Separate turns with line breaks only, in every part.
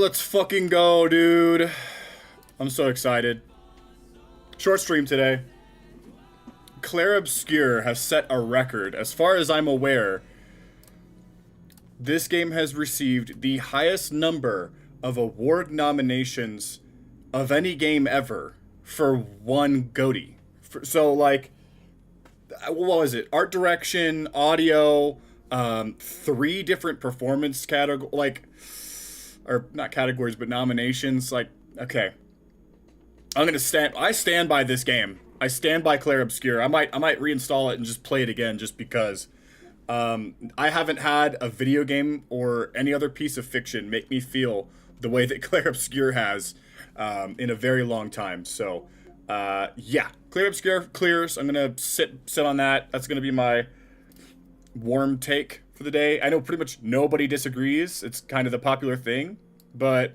Let's fucking go, dude. I'm so excited. Short stream today. Claire Obscure has set a record. As far as I'm aware, this game has received the highest number of award nominations of any game ever for one GOTY. So, like, what was it? Art direction, audio, 3 different performance categories, like, or not categories, but nominations. Like, okay, I stand by this game. I stand by Claire Obscure. I might reinstall it and just play it again just because. I haven't had a video game or any other piece of fiction make me feel the way that Claire Obscure has in a very long time. So, yeah, Claire Obscure clears. I'm gonna sit on that. That's gonna be my warm take for the day. I know pretty much nobody disagrees. It's kind of the popular thing, but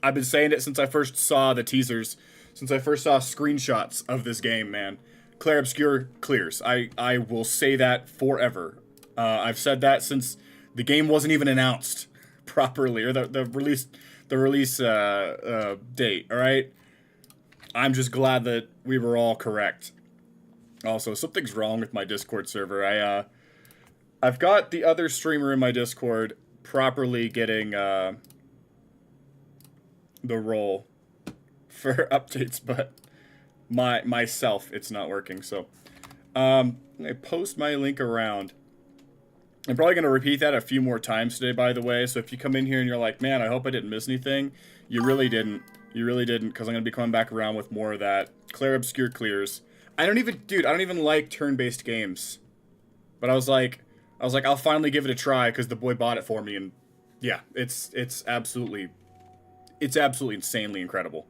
I've been saying it since I first saw the teasers, since I first saw screenshots of this game, man. Claire Obscure clears. I will say that forever. I've said that since the game wasn't even announced properly, or the release date. All right. I'm just glad that we were all correct. Also, something's wrong with my Discord server. I've got the other streamer in my Discord properly getting the role for updates, but myself it's not working. So I post my link around. I'm probably going to repeat that a few more times today, by the way. So if you come in here and you're like, man, I hope I didn't miss anything, you really didn't, because I'm going to be coming back around with more of that. Claire Obscure clears. I don't even like turn-based games, but I was like I'll finally give it a try because the boy bought it for me, and yeah, it's absolutely insanely incredible.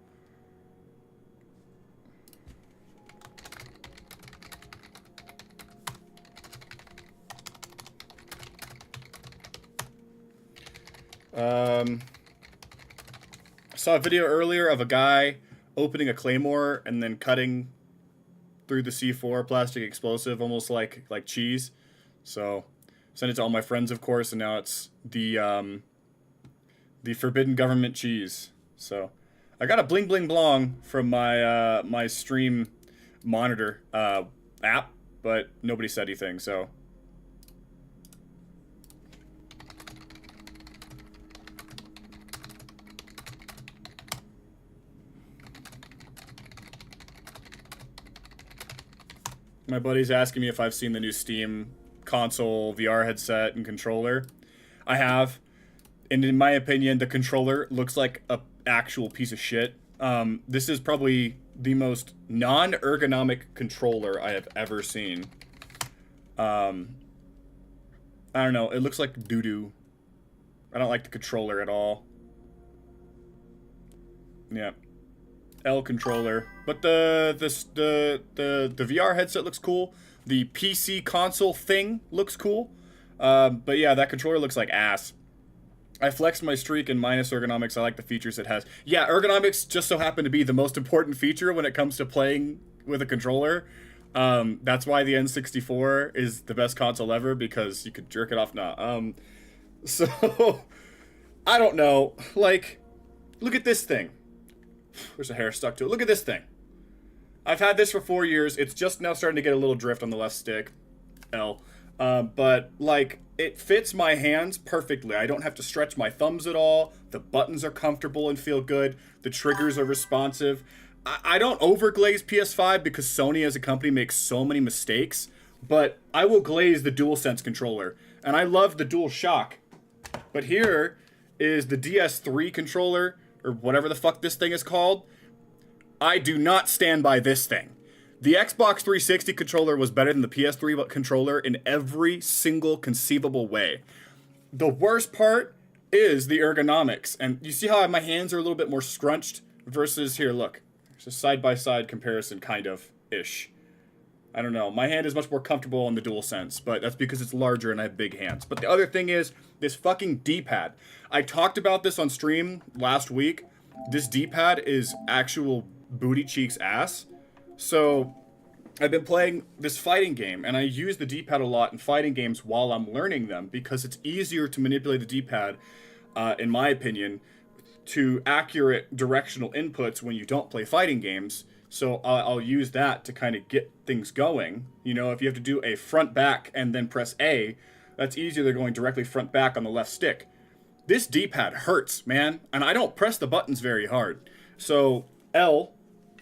I saw a video earlier of a guy opening a claymore and then cutting through the C4 plastic explosive, almost like cheese. So sent it to all my friends, of course, and now it's the forbidden government cheese. So I got a bling bling blong from my my stream monitor app, but nobody said anything. So. My buddy's asking me if I've seen the new Steam console VR headset and controller. I have, and in my opinion, the controller looks like a actual piece of shit. This is probably the most non-ergonomic controller I have ever seen. I don't know. It looks like doo-doo. I don't like the controller at all. Yeah. L controller, but the VR headset looks cool. The PC console thing looks cool, but yeah, that controller looks like ass. I flexed my streak in minus ergonomics. I like the features it has. Yeah, ergonomics just so happen to be the most important feature when it comes to playing with a controller. That's why the N64 is the best console ever, because you could jerk it off now. So I don't know. Like, look at this thing. There's a hair stuck to it. Look at this thing. I've had this for 4 years. It's just now starting to get a little drift on the left stick. L. But, like, it fits my hands perfectly. I don't have to stretch my thumbs at all. The buttons are comfortable and feel good. The triggers are responsive. I don't overglaze PS5 because Sony as a company makes so many mistakes. But I will glaze the DualSense controller. And I love the DualShock. But here is the DS3 controller, or whatever the fuck this thing is called. I do not stand by this thing. The Xbox 360 controller was better than the PS3 controller in every single conceivable way. The worst part is the ergonomics. And you see how my hands are a little bit more scrunched versus here, look. It's a side-by-side comparison, kind of-ish. I don't know. My hand is much more comfortable on the DualSense, but that's because it's larger and I have big hands. But the other thing is this fucking D-pad. I talked about this on stream last week. This D-pad is actual booty cheeks ass. So I've been playing this fighting game, and I use the D-pad a lot in fighting games while I'm learning them because it's easier to manipulate the D-pad, in my opinion, to accurate directional inputs when you don't play fighting games. So I'll use that to kind of get things going. You know, if you have to do a front back and then press A, that's easier than going directly front back on the left stick. This D-pad hurts, man, and I don't press the buttons very hard. So L,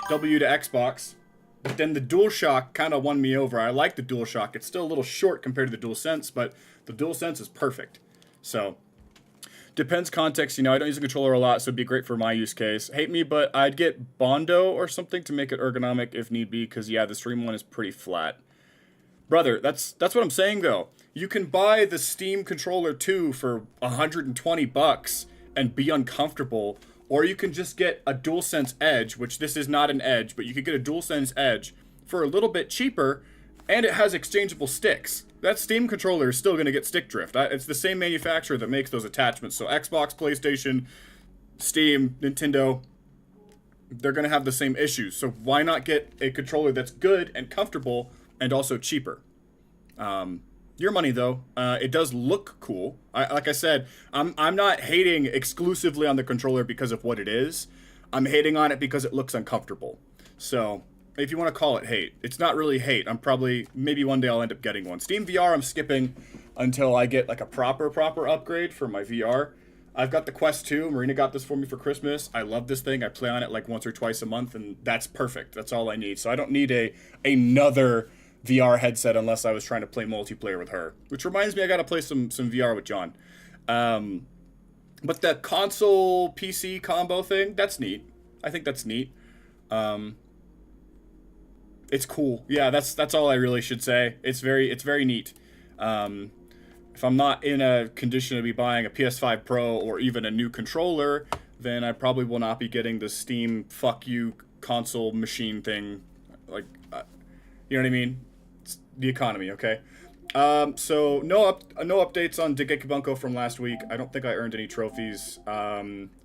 W to Xbox, but then the DualShock kind of won me over. I like the DualShock. It's still a little short compared to the DualSense, but the DualSense is perfect. So depends context. You know, I don't use a controller a lot, so it'd be great for my use case. Hate me, but I'd get Bondo or something to make it ergonomic if need be, because, yeah, the Stream one is pretty flat. Brother, that's what I'm saying, though. You can buy the Steam Controller 2 for $120 and be uncomfortable, or you can just get a DualSense Edge, which this is not an Edge, but you could get a DualSense Edge for a little bit cheaper, and it has exchangeable sticks. That Steam controller is still going to get stick drift. It's the same manufacturer that makes those attachments. So Xbox, PlayStation, Steam, Nintendo, they're going to have the same issues. So why not get a controller that's good and comfortable and also cheaper? Your money, though. It does look cool. Like I said, I'm not hating exclusively on the controller because of what it is. I'm hating on it because it looks uncomfortable. So if you want to call it hate, it's not really hate. Maybe one day I'll end up getting one. Steam VR, I'm skipping until I get like a proper upgrade for my VR. I've got the Quest 2. Marina got this for me for Christmas. I love this thing. I play on it like once or twice a month, and that's perfect. That's all I need. So I don't need another VR headset unless I was trying to play multiplayer with her. Which reminds me, I got to play some VR with John. But the console PC combo thing, that's neat. I think that's neat. It's cool. Yeah, that's all I really should say. It's very neat. If I'm not in a condition to be buying a PS5 Pro or even a new controller, then I probably will not be getting the Steam fuck you console machine thing. Like, you know what I mean? It's the economy, okay? So no updates on Dengeki Bunko from last week. I don't think I earned any trophies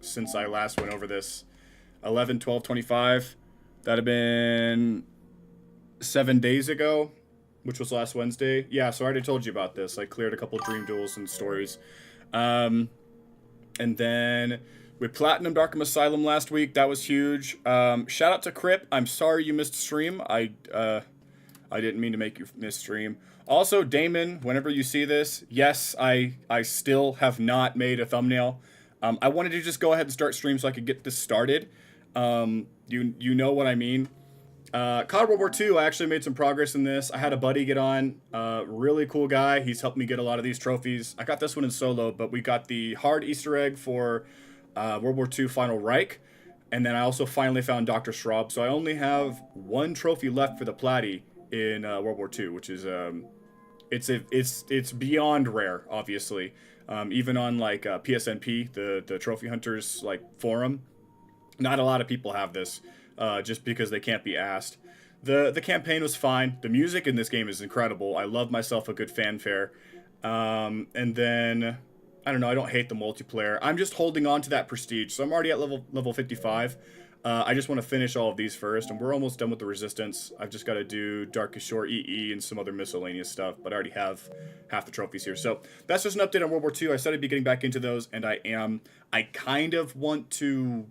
since I last went over this. 11, 12, 25. That'd have been 7 days ago, which was last Wednesday. Yeah, so I already told you about this. I cleared a couple Dream Duels and stories. And then we Platinum Arkham Asylum last week. That was huge. Shout out to Crip. I'm sorry you missed stream. I didn't mean to make you miss stream. Also, Damon, whenever you see this, yes, I still have not made a thumbnail. I wanted to just go ahead and start stream so I could get this started. You know what I mean. COD World War II, I actually made some progress in this. I had a buddy get on, really cool guy. He's helped me get a lot of these trophies. I got this one in solo, but we got the hard Easter egg for World War II Final Reich, and then I also finally found Dr. Schraub. So I only have one trophy left for the Platy in World War II, which is it's beyond rare, obviously. Even on like PSNP, the Trophy Hunters like forum, not a lot of people have this. Just because they can't be asked. The campaign was fine. The music in this game is incredible. I love myself a good fanfare. And then, I don't know, I don't hate the multiplayer. I'm just holding on to that prestige. So I'm already at level 55. I just want to finish all of these first, and we're almost done with the Resistance. I've just got to do Darkest Shore, EE, and some other miscellaneous stuff, but I already have half the trophies here. So that's just an update on World War II. I said I'd be getting back into those, and I am. I kind of want to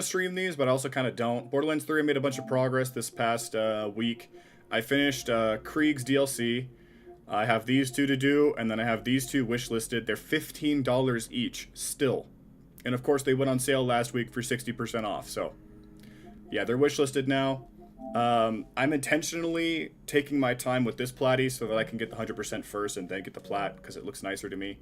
stream these, but I also kind of don't. Borderlands 3, I made a bunch of progress this past week. I finished Krieg's DLC. I have these two to do, and then I have these two wishlisted. They're $15 each, still. And of course, they went on sale last week for 60% off, so yeah, they're wishlisted now. I'm intentionally taking my time with this Platy so that I can get the 100% first and then get the Plat, because it looks nicer to me.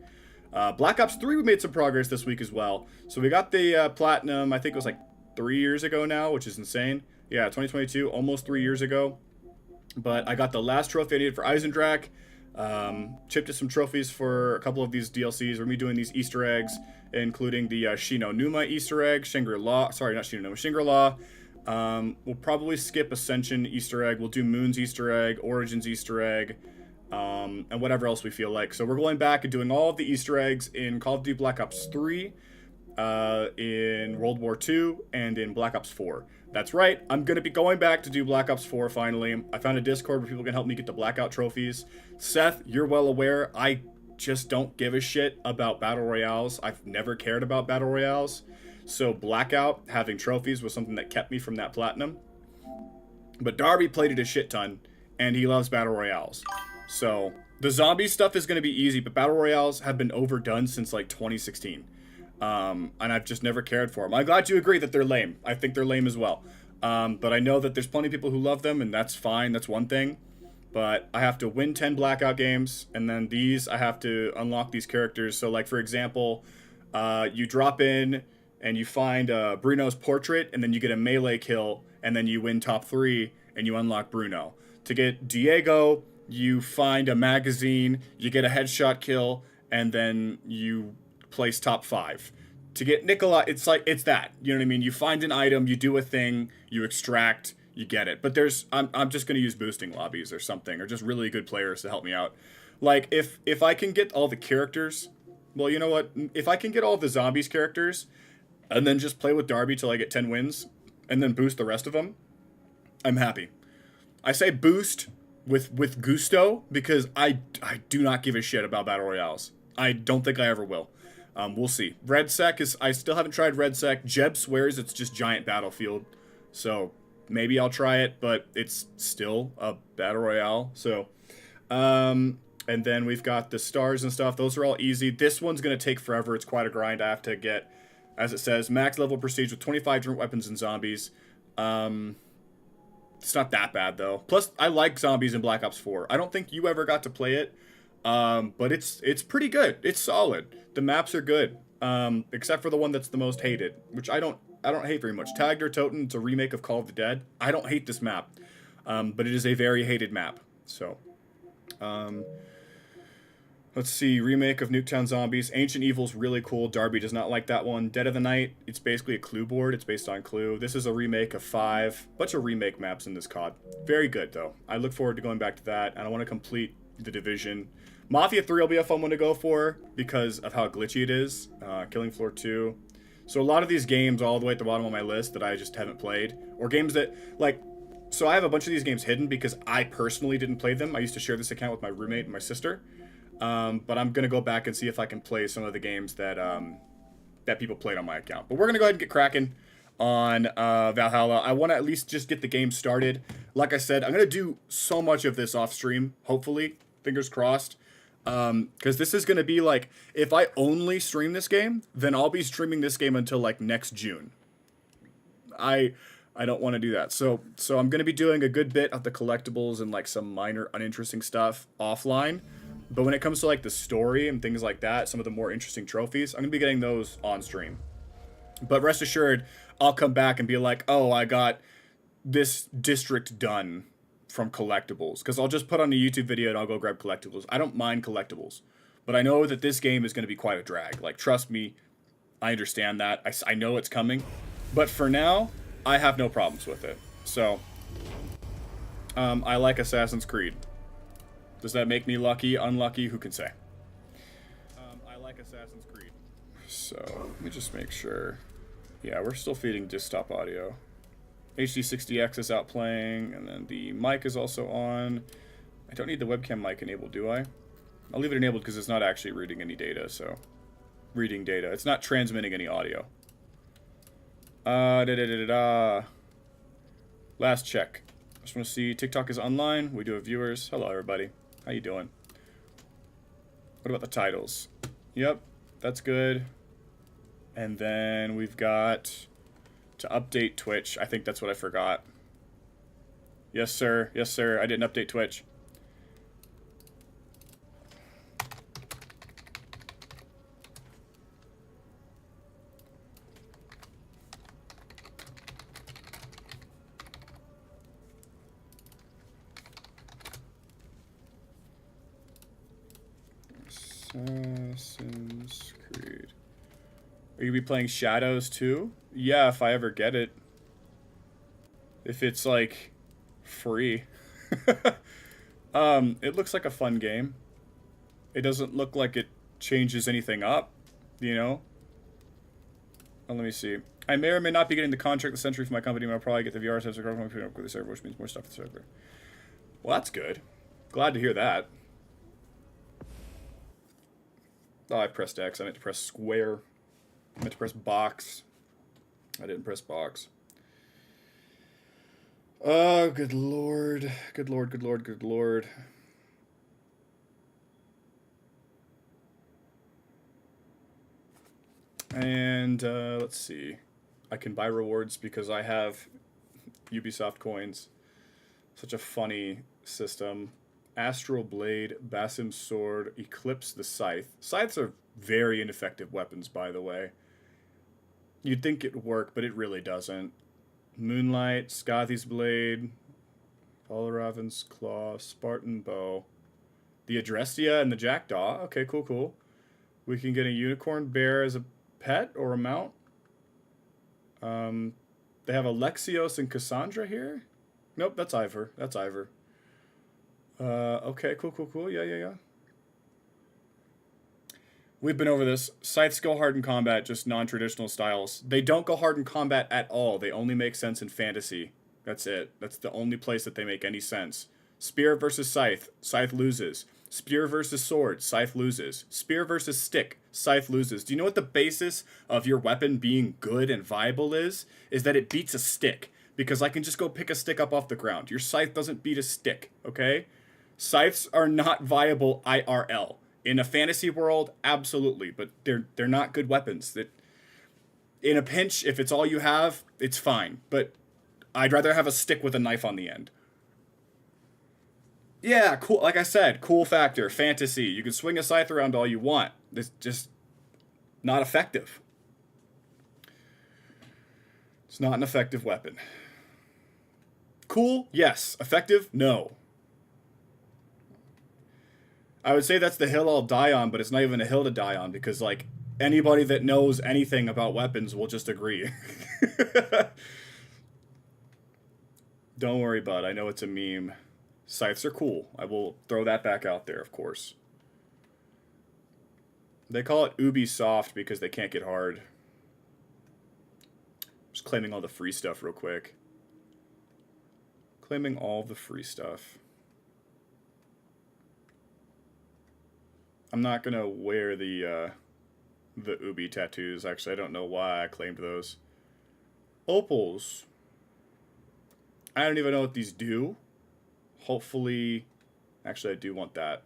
Black Ops 3, we made some progress this week as well. So we got the Platinum, I think it was like 3 years ago now, which is insane. Yeah, 2022, almost 3 years ago. But I got the last trophy I needed for Eisendrach. Chipped at some trophies for a couple of these DLCs. We're going to be doing these Easter eggs, including the Shino Numa Easter egg, Shangri-La. Sorry, not Shino Numa, Shangri-La. We'll probably skip Ascension Easter egg. We'll do Moon's Easter egg, Origins Easter egg. And whatever else we feel like. So we're going back and doing all of the Easter eggs in Call of Duty Black Ops 3, in World War II, and in Black Ops 4. That's right, I'm going to be going back to do Black Ops 4 finally. I found a Discord where people can help me get the Blackout trophies. Seth, you're well aware, I just don't give a shit about battle royales. I've never cared about battle royales. So Blackout, having trophies, was something that kept me from that platinum. But Darby played it a shit ton, and he loves battle royales. So the zombie stuff is going to be easy, but battle royales have been overdone since like 2016. And I've just never cared for them. I'm glad you agree that they're lame. I think they're lame as well. But I know that there's plenty of people who love them, and that's fine. That's one thing. But I have to win 10 Blackout games, and then these, I have to unlock these characters. So, like, for example, you drop in, and you find Bruno's portrait, and then you get a melee kill, and then you win top 3, and you unlock Bruno. To get Diego, you find a magazine, you get a headshot kill, and then you place top 5. To get Nikolai, it's that. You know what I mean? You find an item, you do a thing, you extract, you get it. But I'm just going to use boosting lobbies or something, or just really good players to help me out. Like, if I can get all the characters, well, you know what? If I can get all the zombies characters, and then just play with Darby till I get 10 wins, and then boost the rest of them, I'm happy. I say boost with gusto, because I do not give a shit about battle royales. I don't think I ever will. We'll see. Red Sec I still haven't tried Red Sec. Jeb swears it's just giant battlefield, so maybe I'll try it, but it's still a battle royale. So, and then we've got the stars and stuff. Those are all easy. This one's gonna take forever. It's quite a grind. I have to get, as it says, max level prestige with 25 different weapons and zombies. It's not that bad though. Plus, I like zombies in Black Ops 4. I don't think you ever got to play it. But it's pretty good. It's solid. The maps are good. Except for the one that's the most hated, which I don't hate very much. Tagged or Toten, it's a remake of Call of the Dead. I don't hate this map. But it is a very hated map. So, let's see. Remake of Nuketown Zombies. Ancient Evil's really cool. Darby does not like that one. Dead of the Night, it's basically a Clue board. It's based on Clue. This is a remake of 5. Bunch of remake maps in this COD. Very good, though. I look forward to going back to that, and I want to complete the Division. Mafia 3 will be a fun one to go for because of how glitchy it is. Killing Floor 2. So a lot of these games all the way at the bottom of my list that I just haven't played. Or games that, like, so I have a bunch of these games hidden because I personally didn't play them. I used to share this account with my roommate and my sister. But I'm going to go back and see if I can play some of the games that that people played on my account. But we're going to go ahead and get cracking on Valhalla. I want to at least just get the game started. Like I said, I'm going to do so much of this off stream, hopefully. Fingers crossed. Because this is going to be like, if I only stream this game, then I'll be streaming this game until like next June. I don't want to do that. So I'm going to be doing a good bit of the collectibles and like some minor uninteresting stuff offline. But when it comes to like the story and things like that, some of the more interesting trophies, I'm going to be getting those on stream. But rest assured, I'll come back and be like, oh, I got this district done from collectibles, because I'll just put on a YouTube video and I'll go grab collectibles. I don't mind collectibles, but I know that this game is going to be quite a drag. Like, trust me, I understand that. I know it's coming, but for now, I have no problems with it. So, I like Assassin's Creed. Does that make me lucky, unlucky? Who can say? I like Assassin's Creed. So, let me just make sure. Yeah, we're still feeding disk stop audio. HD60X is out playing, and then the mic is also on. I don't need the webcam mic enabled, do I? I'll leave it enabled because it's not actually reading any data, so... Reading data. It's not transmitting any audio. Last check. Just want to see, TikTok is online. We do have viewers. Hello, everybody. How you doing? What about the titles? Yep, that's good. And then we've got... to update Twitch. I think that's what I forgot. Yes, sir. Yes, sir. I didn't update Twitch. Assassin's Creed. Are you gonna be playing Shadows too? Yeah, if I ever get it. If it's, like, free. It looks like a fun game. It doesn't look like it changes anything up, you know? Oh, let me see. I may or may not be getting the contract the century for my company, but I'll probably get the VR sets with the server, which means more stuff to the server. Well, that's good. Glad to hear that. Oh, I pressed X. I meant to press square. I meant to press box. I didn't press box. Oh, good lord. Good lord, good lord, good lord. And let's see. I can buy rewards because I have Ubisoft coins. Such a funny system. Astral Blade, Basim's Sword, Eclipse the Scythe. Scythes are very ineffective weapons, by the way. You'd think it'd work, but it really doesn't. Moonlight, Scathy's Blade, Balaravan's Claw, Spartan Bow. The Adrestia and the Jackdaw. Okay, cool, cool. We can get a Unicorn Bear as a pet or a mount. They have Alexios and Cassandra here? Nope, that's Ivor. That's Ivor. Okay, cool, cool, cool. Yeah, yeah, yeah. We've been over this. Scythes go hard in combat, just non-traditional styles. They don't go hard in combat at all. They only make sense in fantasy. That's it. That's the only place that they make any sense. Spear versus Scythe. Scythe loses. Spear versus Sword. Scythe loses. Spear versus Stick. Scythe loses. Do you know what the basis of your weapon being good and viable is? Is that it beats a stick. Because I can just go pick a stick up off the ground. Your Scythe doesn't beat a stick, okay? Scythes are not viable IRL. In a fantasy world, absolutely, but they're not good weapons. That in a pinch, if it's all you have, it's fine. But I'd rather have a stick with a knife on the end. Yeah, cool. Like I said, cool factor, fantasy. You can swing a scythe around all you want. It's just not effective. It's not an effective weapon. Cool? Yes. Effective? No. I would say that's the hill I'll die on, but it's not even a hill to die on because, like, anybody that knows anything about weapons will just agree. Don't worry, bud. I know it's a meme. Scythes are cool. I will throw that back out there, of course. They call it Ubisoft because they can't get hard. Just claiming all the free stuff real quick. Claiming all the free stuff. I'm not gonna wear the Ubi tattoos. Actually, I don't know why I claimed those. Opals. I don't even know what these do. Hopefully, actually, I do want that.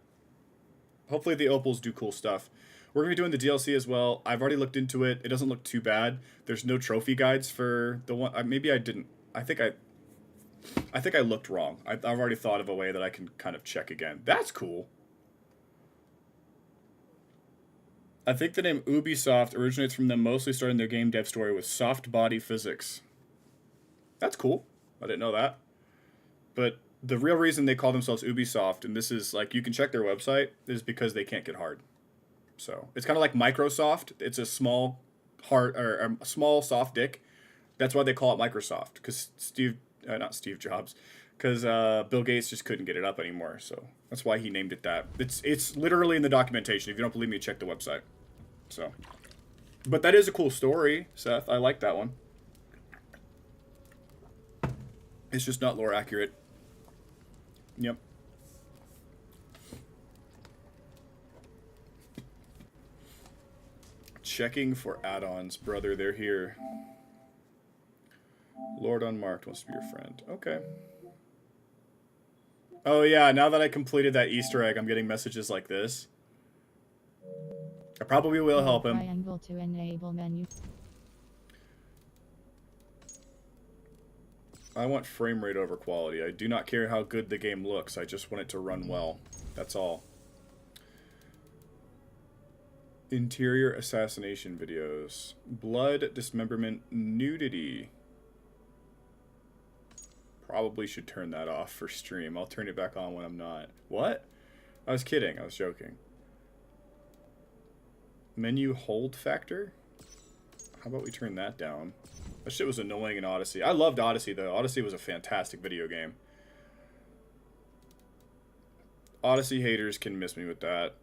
Hopefully, the opals do cool stuff. We're gonna be doing the DLC as well. I've already looked into it. It doesn't look too bad. There's no trophy guides for the one. Maybe I didn't. I think I looked wrong. I've already thought of a way that I can kind of check again. That's cool. I think the name Ubisoft originates from them mostly starting their game dev story with soft body physics. That's cool. I didn't know that. But the real reason they call themselves Ubisoft, and this is like, you can check their website, is because they can't get hard. So it's kind of like Microsoft. It's a small hard or a small soft dick. That's why they call it Microsoft, because not Steve Jobs, because Bill Gates just couldn't get it up anymore. So that's why he named it that. It's literally in the documentation. If you don't believe me, check the website. So, but that is a cool story, Seth. I like that one. It's just not lore accurate. Yep. Checking for add-ons, brother. They're here. Lord Unmarked wants to be your friend. Okay. Oh yeah, now that I completed that Easter egg, I'm getting messages like this. I probably will help him.
Triangle to enable menu.
I want frame rate over quality. I do not care how good the game looks. I just want it to run well. That's all. Interior assassination videos. Blood, dismemberment, nudity. Probably should turn that off for stream. I'll turn it back on when I'm not. What? I was kidding. I was joking. Menu hold factor? How about we turn that down? That shit was annoying in Odyssey. I loved Odyssey, though. Odyssey was a fantastic video game. Odyssey haters can miss me with that.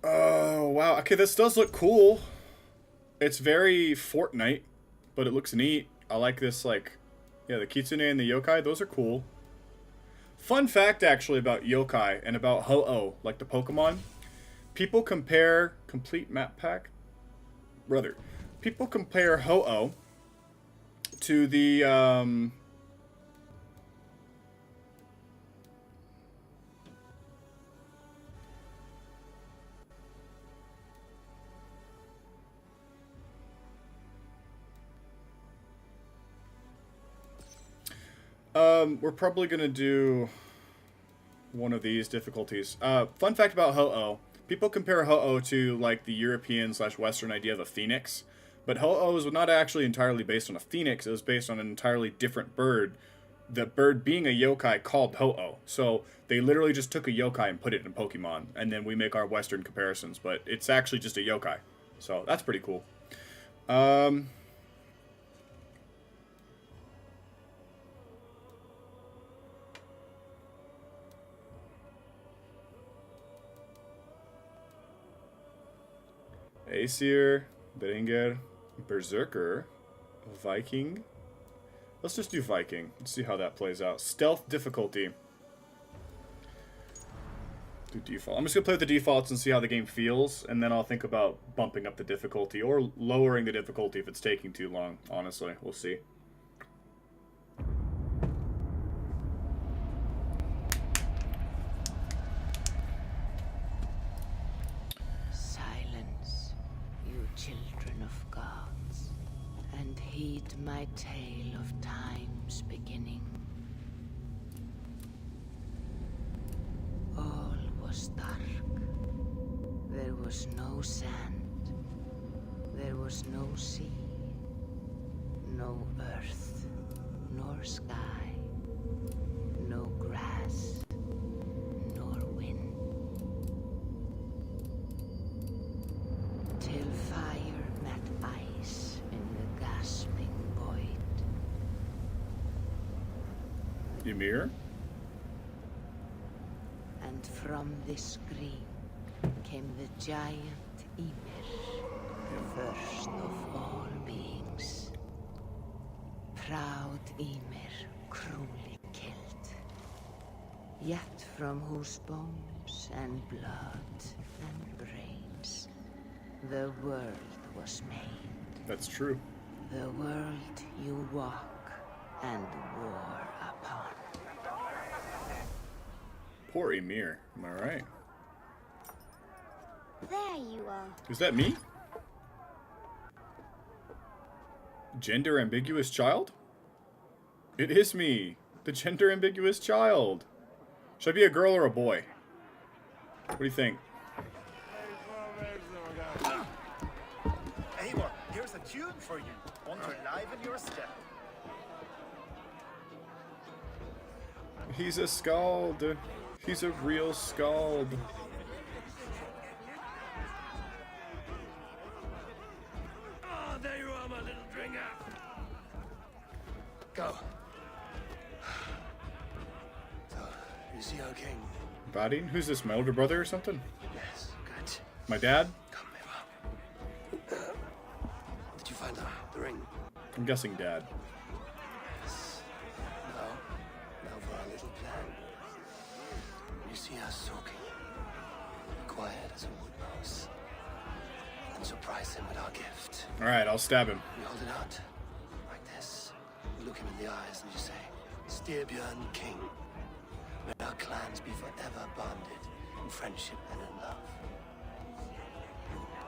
Oh, wow. Okay, this does look cool. It's very Fortnite, but it looks neat. I like this, like, yeah, the Kitsune and the Yokai. Those are cool. Fun fact, actually, about yokai and about Ho-Oh, like the Pokemon. People compare complete map pack, brother. People compare Ho-Oh to the we're probably gonna do one of these difficulties. Fun fact about Ho-Oh. People compare Ho-Oh to, like, the European / Western idea of a phoenix. But Ho-Oh was not actually entirely based on a phoenix. It was based on an entirely different bird. The bird being a yokai called Ho-Oh. So they literally just took a yokai and put it in Pokemon. And then we make our Western comparisons. But it's actually just a yokai. So that's pretty cool. Aesir, Beringer, Berserker, Viking. Let's just do Viking. Let's see how that plays out. Stealth difficulty. Do default. I'm just gonna play with the defaults and see how the game feels, and then I'll think about bumping up the difficulty or lowering the difficulty if it's taking too long. Honestly, we'll see.
Children of gods, and heed my tale of time's beginning. All was dark. There was no sand. There was no sea. No earth, nor sky. No grass, nor wind. Till fire met ice in the gasping void.
Ymir?
And from this scream came the giant Ymir, first of all beings. Proud Ymir, cruelly killed, yet from whose bones and blood and brains the world was made.
That's true.
The world you walk and war upon.
Poor Ymir. Am I right?
There you are.
Is that me? Gender ambiguous child? It is me, the gender ambiguous child. Should I be a girl or a boy? What do you think?
Hey, here's a tune for you. Want to liven your step?
He's a scald. He's a real scald.
Oh, there you are, my little dringer. Go. So, you see our king?
Badin? Who's this, my older brother or something?
Yes, good.
My dad?
Come, Eva. Did you find the ring?
I'm guessing dad.
Yes. Now for our little plan. You see us soaking. Be quiet as a wood mouse. And surprise him with our gift.
Alright, I'll stab him.
You hold it out, like this. You look him in the eyes and you say, Styrbjörn King. May our clans be forever bonded in friendship and in love.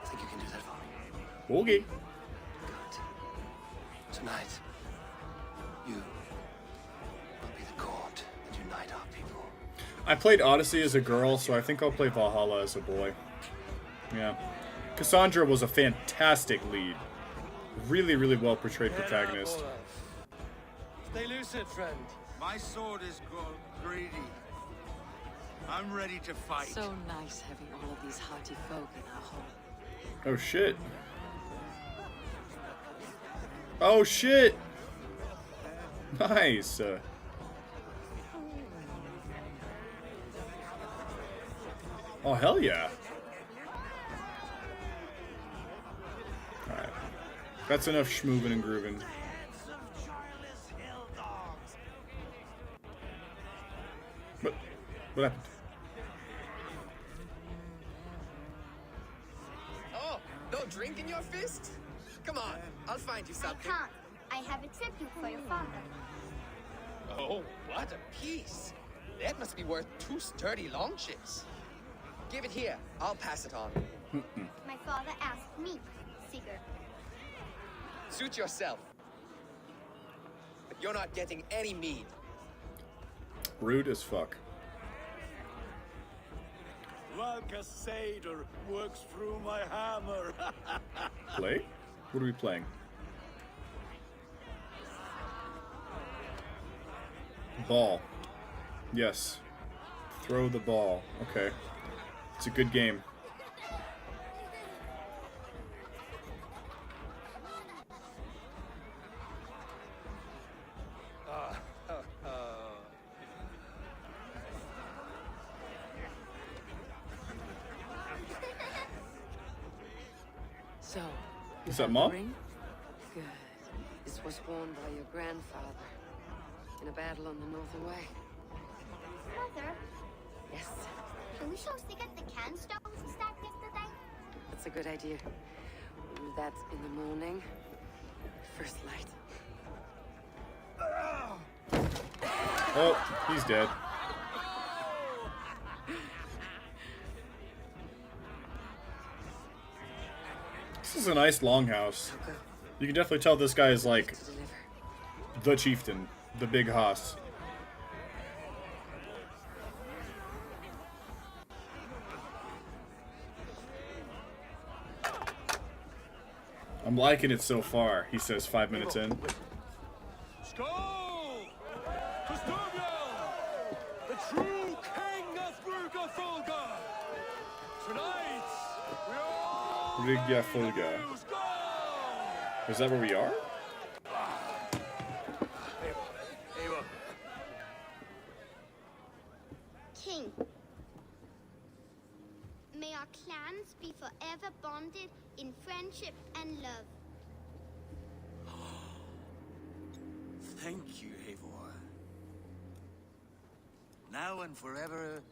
Think you can do that for me?
Okay.
Good. Tonight, you will be the cord that unite our people.
I played Odyssey as a girl, so I think I'll play Valhalla as a boy. Yeah. Cassandra was a fantastic lead. Really, really well portrayed protagonist.
Stay lucid, friend.
My sword is called Greedy. I'm ready to fight.
So nice having all of these hearty folk in our home.
Oh shit. Oh shit! Nice. Oh hell yeah. Alright. That's enough schmoovin' and groovin'. What happened?
Oh, no drink in your fist? Come on, I'll find you
I
something.
can't. I have a tribute for your father.
Oh, what a piece. That must be worth 2 sturdy long chips. Give it here. I'll pass it on.
My father asked me, Sigurd.
Suit yourself. But you're not getting any mead.
Rude as fuck.
Like a satyr works through my hammer.
Play? What are we playing? Ball. Yes. Throw the ball. Okay. It's a good game.
So,
Is that Mom?
ring? Good. This was worn by your grandfather in a battle on the Northern Way.
Mother,
Yes,
can we show Sigurd the can stones he stacked yesterday?
that's a good idea. That's in the morning. First light.
Oh, he's dead. This is a nice longhouse. You can definitely tell this guy is like
To deliver.
the chieftain, the big hoss. I'm liking it so far, he says 5 minutes in.
Skål! Custodian! The true king of Brugafulga! Tonight, we all
Brugafulga.
Skål!
Is that where we are?
Ava.
King, may our clans be forever bonded in friendship and love.
Thank you, Eivor. Now and forever,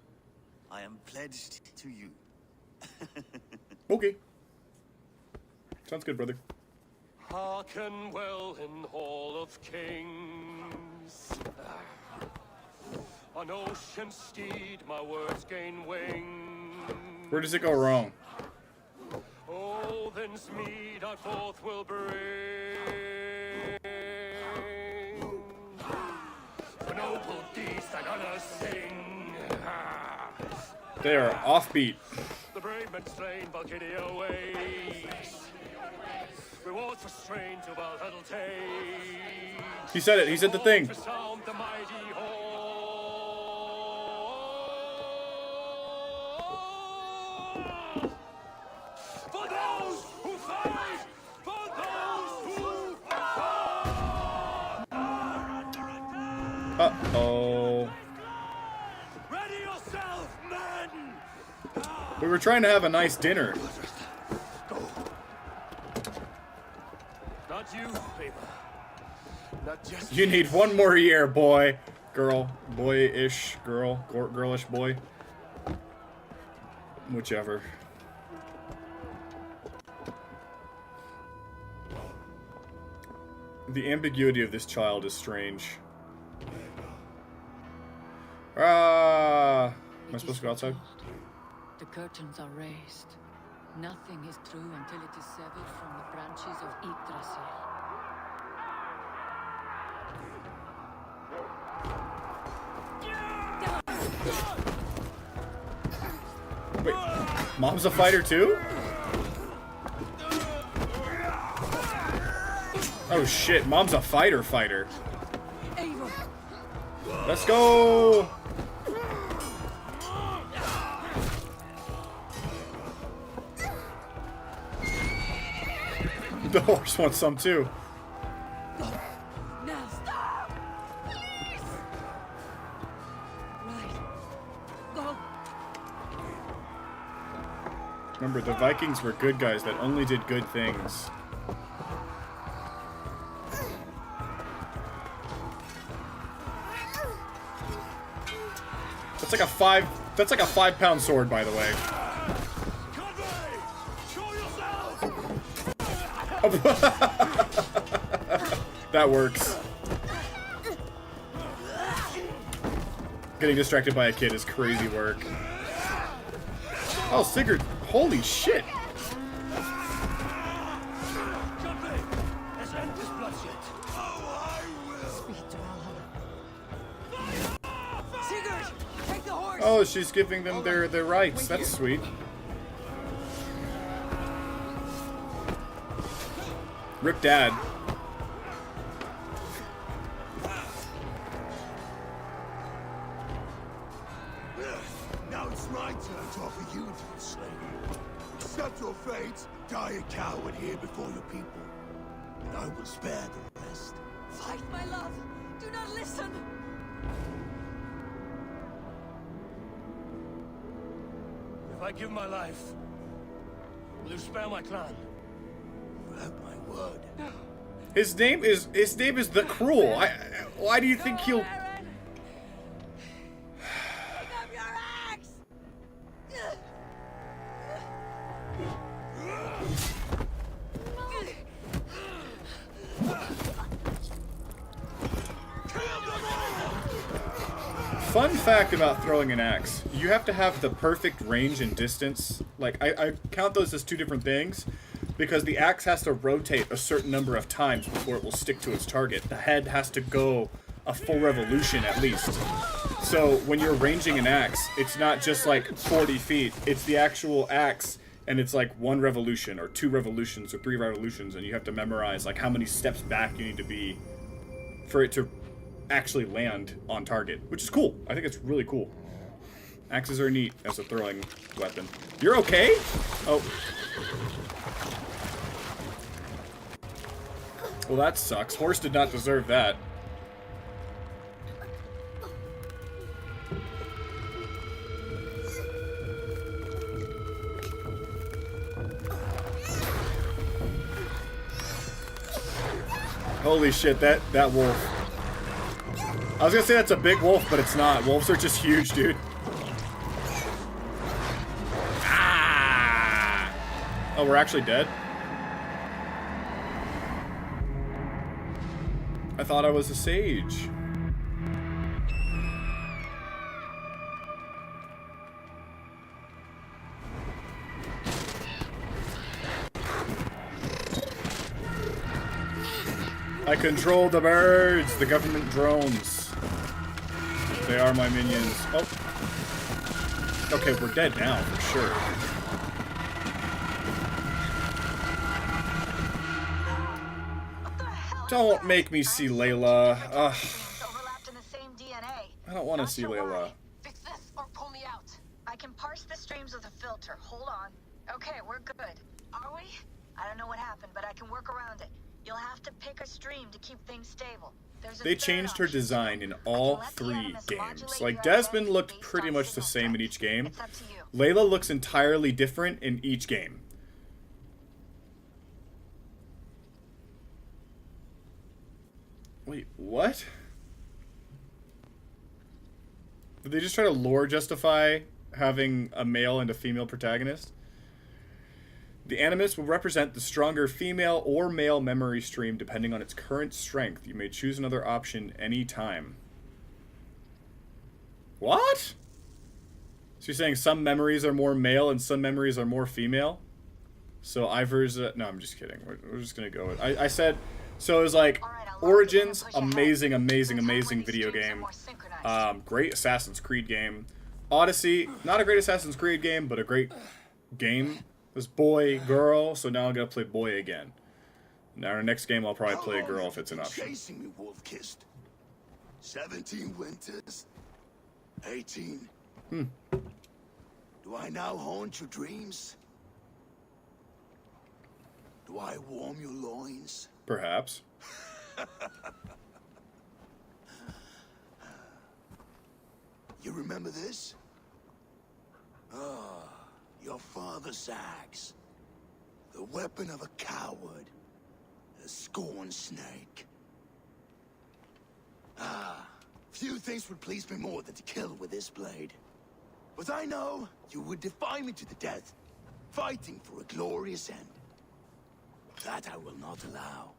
I am pledged to you.
Okay. Sounds good, brother.
Hearken well in Hall of Kings. On ocean steed, my words gain wing.
Where does it go wrong?
Oh, then's mead I forth will bring. For noble deeds that honor sing.
They are offbeat.
The brave men slain Valkyria ways. Rewards for strain to Valhalla take.
He said it. He said the thing.
To sound the mighty horn. For those who fight, for those who fight.
Uh-oh.
Ready yourself, men!
We were trying to have a nice dinner.
Not you, Ava. Not just
You need one more year, boy. Girl. Boy-ish. Girl. Girlish boy. Whichever. The ambiguity of this child is strange. Ah! Am I supposed to go outside?
The curtains are raised. Nothing is true until it is severed from the branches of Yggdrasil.
Wait, Mom's a fighter too? Oh shit, Mom's a fighter. Let's go! The horse wants some too.
Now stop! Please! Right. Go!
Remember, the Vikings were good guys that only did good things. That's like a 5. That's like a 5-pound sword, by the way. That works. Getting distracted by a kid is crazy work. Oh, Sigurd! Holy shit! Oh, she's giving them their rights. That's sweet. Rip Dad.
Now it's my turn to offer you to the slave. Accept your fate. Die a coward here before your people. And I will spare the rest.
Fight, my love. Do not listen.
If I give my life, will you spare my clan?
You have my word.
His name is the Cruel. Why do you think he'll?
Pick up your axe.
Fun fact about throwing an axe: you have to have the perfect range and distance. Like I count those as two different things, because the axe has to rotate a certain number of times before it will stick to its target. The head has to go a full revolution at least. So when you're ranging an axe, it's not just like 40 feet. It's the actual axe, and it's like 1 revolution or 2 revolutions or 3 revolutions, and you have to memorize like how many steps back you need to be for it to actually land on target, which is cool. I think it's really cool. Axes are neat as a throwing weapon. You're okay? Oh. Well, that sucks. Horse did not deserve that. Holy shit, that wolf. I was gonna say that's a big wolf, but it's not. Wolves are just huge, dude. Ah! Oh, we're actually dead? I thought I was a sage. I control the birds, the government drones. They are my minions. Oh. Okay, we're dead now, for sure. Don't make me see Layla. Ugh. I don't want to see Layla.
Fix this or pull me out. I can parse the streams with a filter. Hold on. Okay, we're good. Are we? I don't know what happened, but I can work around it. You'll have to pick a stream to keep things stable.
They changed her design in all 3 games. Like, Desmond looked pretty much the same in each game. Layla looks entirely different in each game. Wait, what? Did they just try to lore justify having a male and a female protagonist? The animus will represent the stronger female or male memory stream depending on its current strength. You may choose another option anytime. What? So you're saying some memories are more male and some memories are more female? So Ivor's... no, I'm just kidding. We're just going to go with... I said... So it was like... Origins, amazing, amazing, amazing video game. Great Assassin's Creed game. Odyssey, not a great Assassin's Creed game, but a great game. This boy, girl, so now I'm gonna play boy again. Now our next game I'll probably play a girl if it's an option.
Chasing me, wolf-kissed. 17 winters. 18. Do I now haunt your dreams? Do I warm your loins?
Perhaps.
You remember this? Ah, your father's axe. The weapon of a coward. A scorn snake. Ah, Few things would please me more than to kill with this blade. But I know you would defy me to the death, fighting for a glorious end. That I will not allow.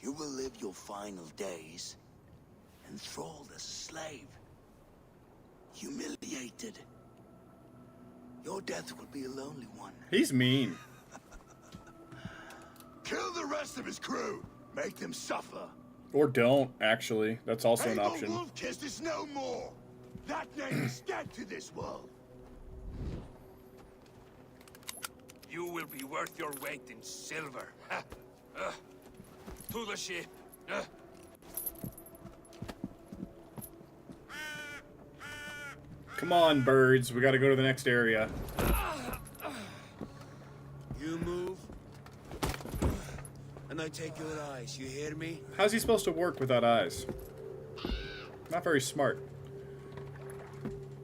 You will live your final days enthralled as a slave, humiliated. Your death will be a lonely one.
He's mean.
Kill the rest of his crew. Make them suffer.
Or don't, actually. That's also an option.
Wolf-Kissed is no more. That name is dead to this world.
You will be worth your weight in silver. To the ship.
Come on, birds. We gotta go to the next area.
You move, and I take your eyes. You hear me?
How's he supposed to work without eyes? Not very smart.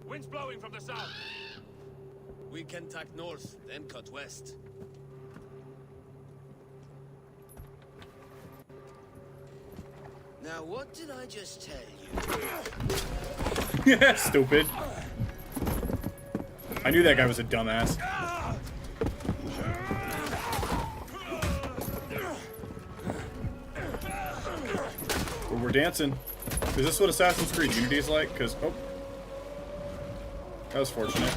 Wind's blowing from the south.
We can tack north, then cut west. Now, what did I just tell you?
Stupid. I knew that guy was a dumbass. But we're dancing. Is this what Assassin's Creed Unity is like? Because, oh. That was fortunate.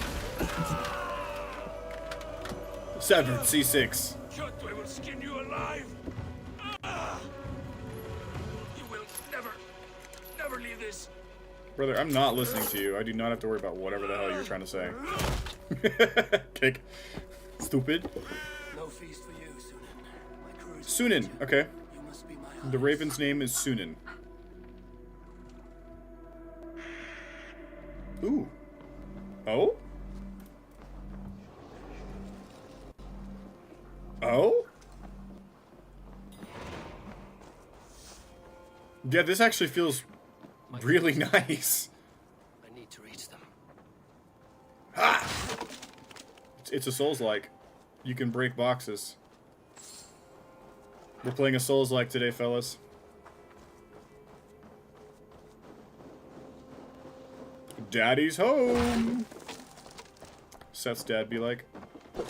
Severed C6.
Kyoto will skin you alive. You will never leave this.
Brother, I'm not listening to you. I do not have to worry about whatever the hell you're trying to say. Kick. Stupid.
No feast for you, Sunan. My crew is
Sunan, okay.
You must be my
The Raven's name is Sunan. Ooh. Oh? Oh? Yeah, this actually feels really nice.
I need to reach them.
Ha! It's a Souls-like. You can break boxes. We're playing a Souls-like today, fellas. Daddy's home! Seth's dad be like. Oh,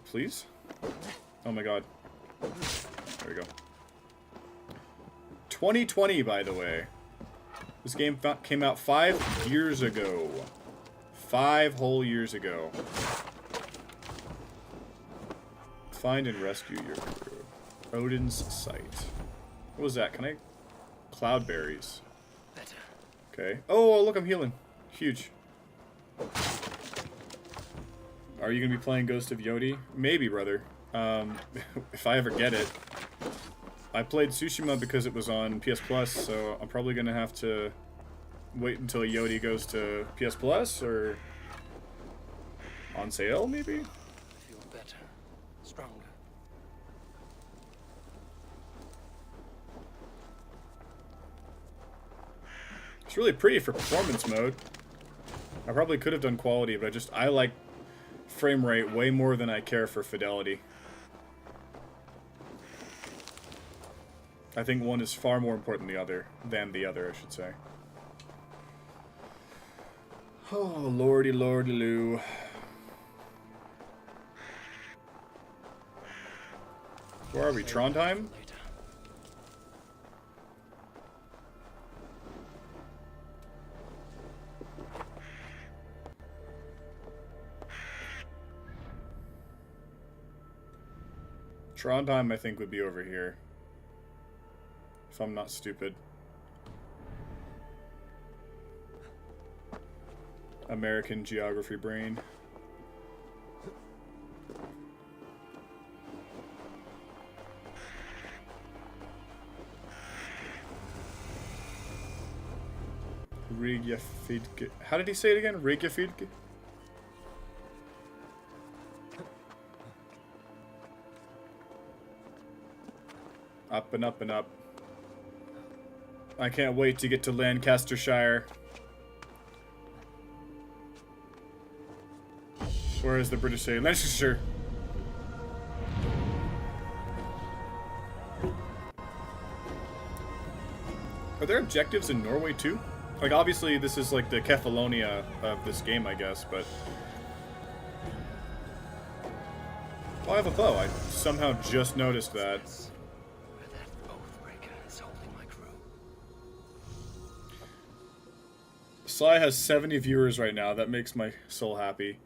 please? Oh my god. There we go. 2020, by the way. This game came out 5 years ago. 5 whole years ago. Find and rescue your crew. Odin's Sight. What was that? Can I... Cloudberries.
Better.
Okay. Oh, look, I'm healing. Huge. Are you going to be playing Ghost of Yodi? Maybe, brother. If I ever get it. I played Tsushima because it was on PS Plus, so I'm probably going to have to wait until Yodi goes to PS Plus, or on sale, maybe?
I feel better. Stronger.
It's really pretty for performance mode. I probably could have done quality, but I like frame rate way more than I care for fidelity. I think one is far more important than the other, I should say. Oh, lordy, lordy, loo. Where are we? Trondheim? Trondheim, I think, would be over here. If I'm not stupid. American geography brain. Reykjavik. How did he say it again? Reykjavik? Up and up and up. I can't wait to get to Lancastershire. Where is the British say? Lancastershire. Are there objectives in Norway too? Like, obviously, this is like the Kefalonia of this game, I guess, but... Oh, I have a bow. I somehow just noticed that.
Where that oathbreaker is holding my crew.
Sly has 70 viewers right now. That makes my soul happy.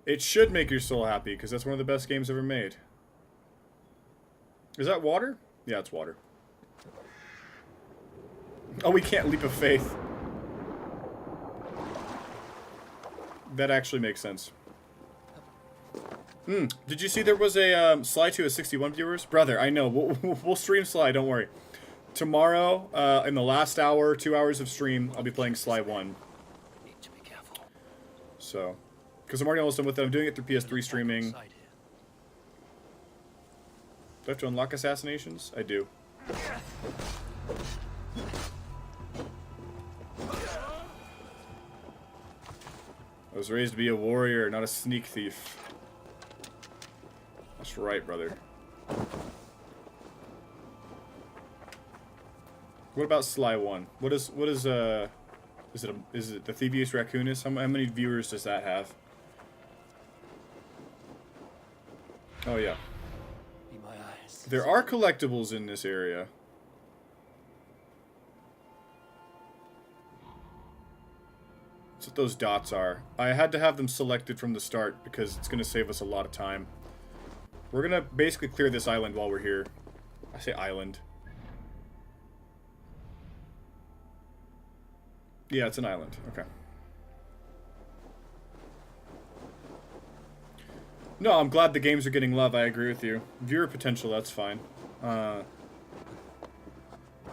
It should make your soul happy, because that's one of the best games ever made. Is that water? Yeah, it's water. Oh, we can't leap of faith. That actually makes sense. Did you see there was a Sly 2 has 61 viewers? Brother, I know. We'll stream Sly, don't worry. Tomorrow, in the last hour, 2 hours of stream, I'll be playing Sly 1.
Need to be careful.
So, because I'm already almost done with it. I'm doing it through PS3 streaming. Do I have to unlock assassinations? I do. I was raised to be a warrior, not a sneak thief. That's right, brother. What about Sly 1? What is is it the Thievius Raccoonus? How many viewers does that have? Oh yeah.
Be my eyes.
There are collectibles in this area. That's what those dots are. I had to have them selected from the start because it's going to save us a lot of time. We're going to basically clear this island while we're here. I say island. Yeah, it's an island. Okay. No, I'm glad the games are getting love. I agree with you. Viewer potential, that's fine.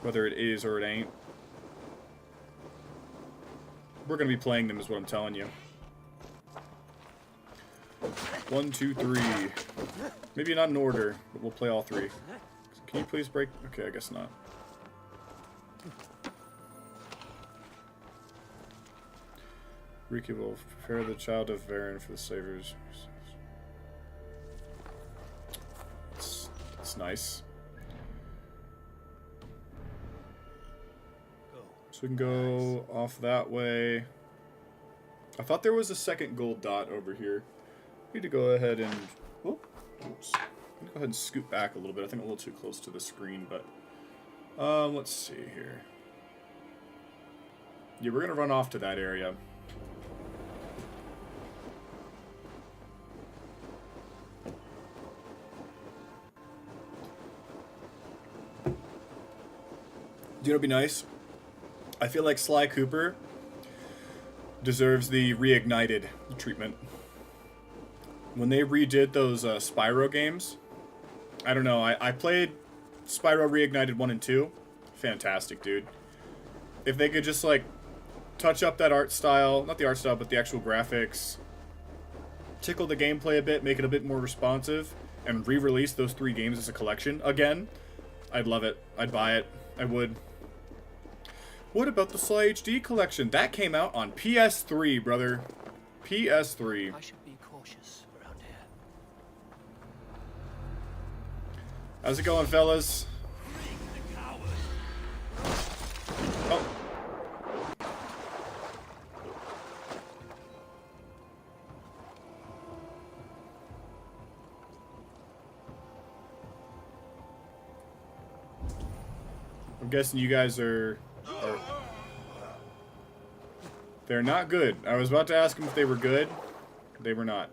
Whether it is or it ain't. We're going to be playing them is what I'm telling you. 1, 2, 3. Maybe not in order, but we'll play all three. Can you please break? Okay, I guess not. Riki will prepare the child of Varen for the Savers. That's nice. So we can go off that way. I thought there was a second gold dot over here. Need to go ahead and... Oops. I'm gonna go ahead and scoot back a little bit. I think I'm a little too close to the screen, but... let's see here. Yeah, we're gonna run off to that area. Do you know what'd be nice? I feel like Sly Cooper deserves the reignited treatment. When they redid those Spyro games, I don't know, I played Spyro Reignited 1 and 2. Fantastic, dude. If they could just, like, touch up that art style, not the art style, but the actual graphics, tickle the gameplay a bit, make it a bit more responsive, and re-release those 3 games as a collection again, I'd love it. I'd buy it. I would. What about the Sly HD collection? That came out on PS3, brother. PS3.
I should be cautious around here.
How's it going, fellas? Oh. I'm guessing you guys are... They're not good. I was about to ask them if they were good. They were not.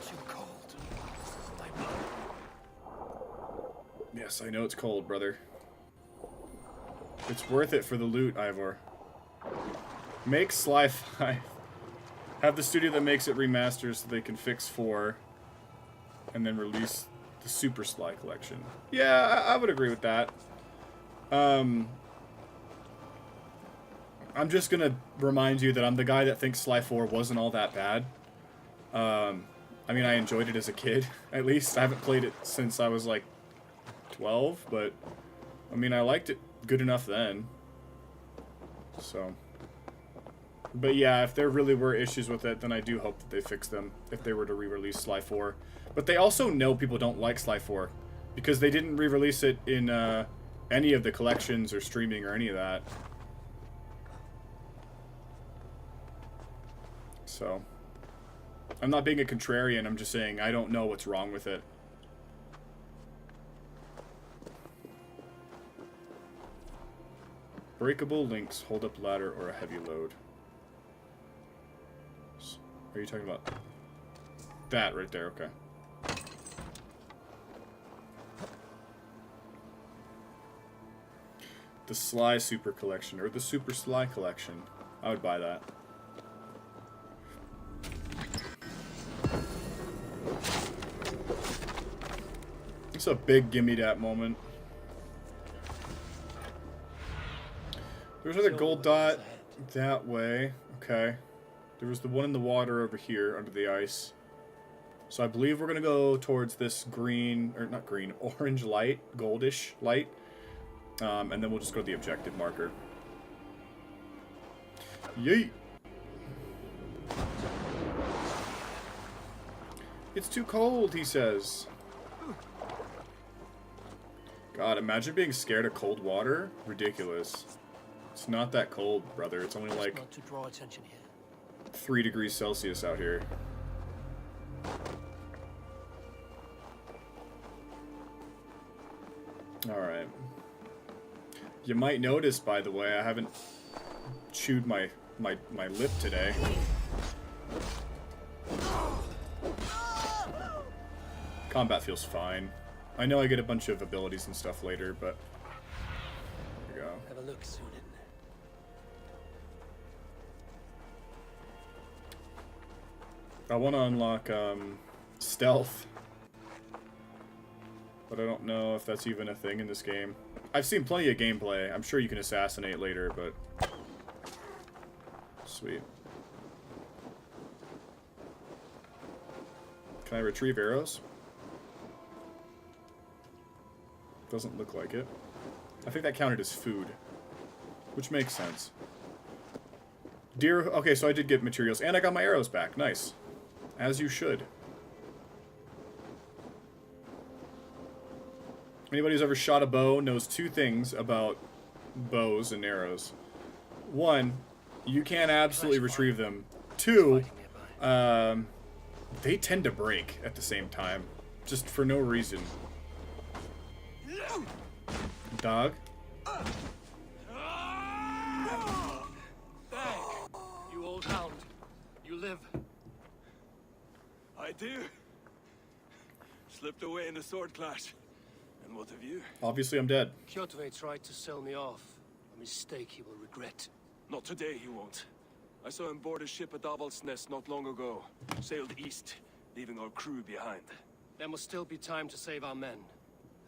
Too cold.
Yes, I know it's cold, brother. It's worth it for the loot, Ivor. Make Sly 5. Have the studio that makes it remaster so they can fix 4. And then release the Super Sly collection. Yeah, I would agree with that. I'm just gonna remind you that I'm the guy that thinks Sly 4 wasn't all that bad. I mean, I enjoyed it as a kid, at least. I haven't played it since I was, like, 12, but, I mean, I liked it good enough then. So. But yeah, if there really were issues with it, then I do hope that they fix them if they were to re-release Sly 4. But they also know people don't like Sly 4, because they didn't re-release it in any of the collections or streaming or any of that. So, I'm not being a contrarian, I'm just saying I don't know what's wrong with it. Breakable links, hold up ladder, or a heavy load. Are you talking about that right there? Okay. The Sly Super Collection, or the Super Sly Collection. I would buy that. It's a big gimme that moment. There's another gold dot that way. Okay. There was the one in the water over here under the ice. So I believe we're going to go towards this green, or not green, orange light, goldish light. And then we'll just go to the objective marker. Yeet! It's too cold, he says. God, imagine being scared of cold water. Ridiculous. It's not that cold, brother. It's only like
Not to draw attention here.
3 degrees Celsius out here. Alright. You might notice, by the way, I haven't chewed my lip today. Combat feels fine. I know I get a bunch of abilities and stuff later, but there we go.
Have a look, Sunan.
I want to unlock stealth, but I don't know if that's even a thing in this game. I've seen plenty of gameplay. I'm sure you can assassinate later, but sweet. Can I retrieve arrows? Doesn't look like it. I think that counted as food, which makes sense. Deer. Okay, so I did get materials, and I got my arrows back. Nice. As you should. Anybody who's ever shot a bow knows 2 things about bows and arrows. 1, you can't absolutely retrieve them. 2, they tend to break at the same time. Just for no reason. Dog?
Back, you old hound. You live.
I do. Slipped away in a sword clash. And what of you?
Obviously I'm dead.
Kyotoe tried to sell me off. A mistake he will regret.
Not today, he won't. I saw him board a ship at Aval's Nest not long ago. Sailed east, leaving our crew behind.
There must still be time to save our men.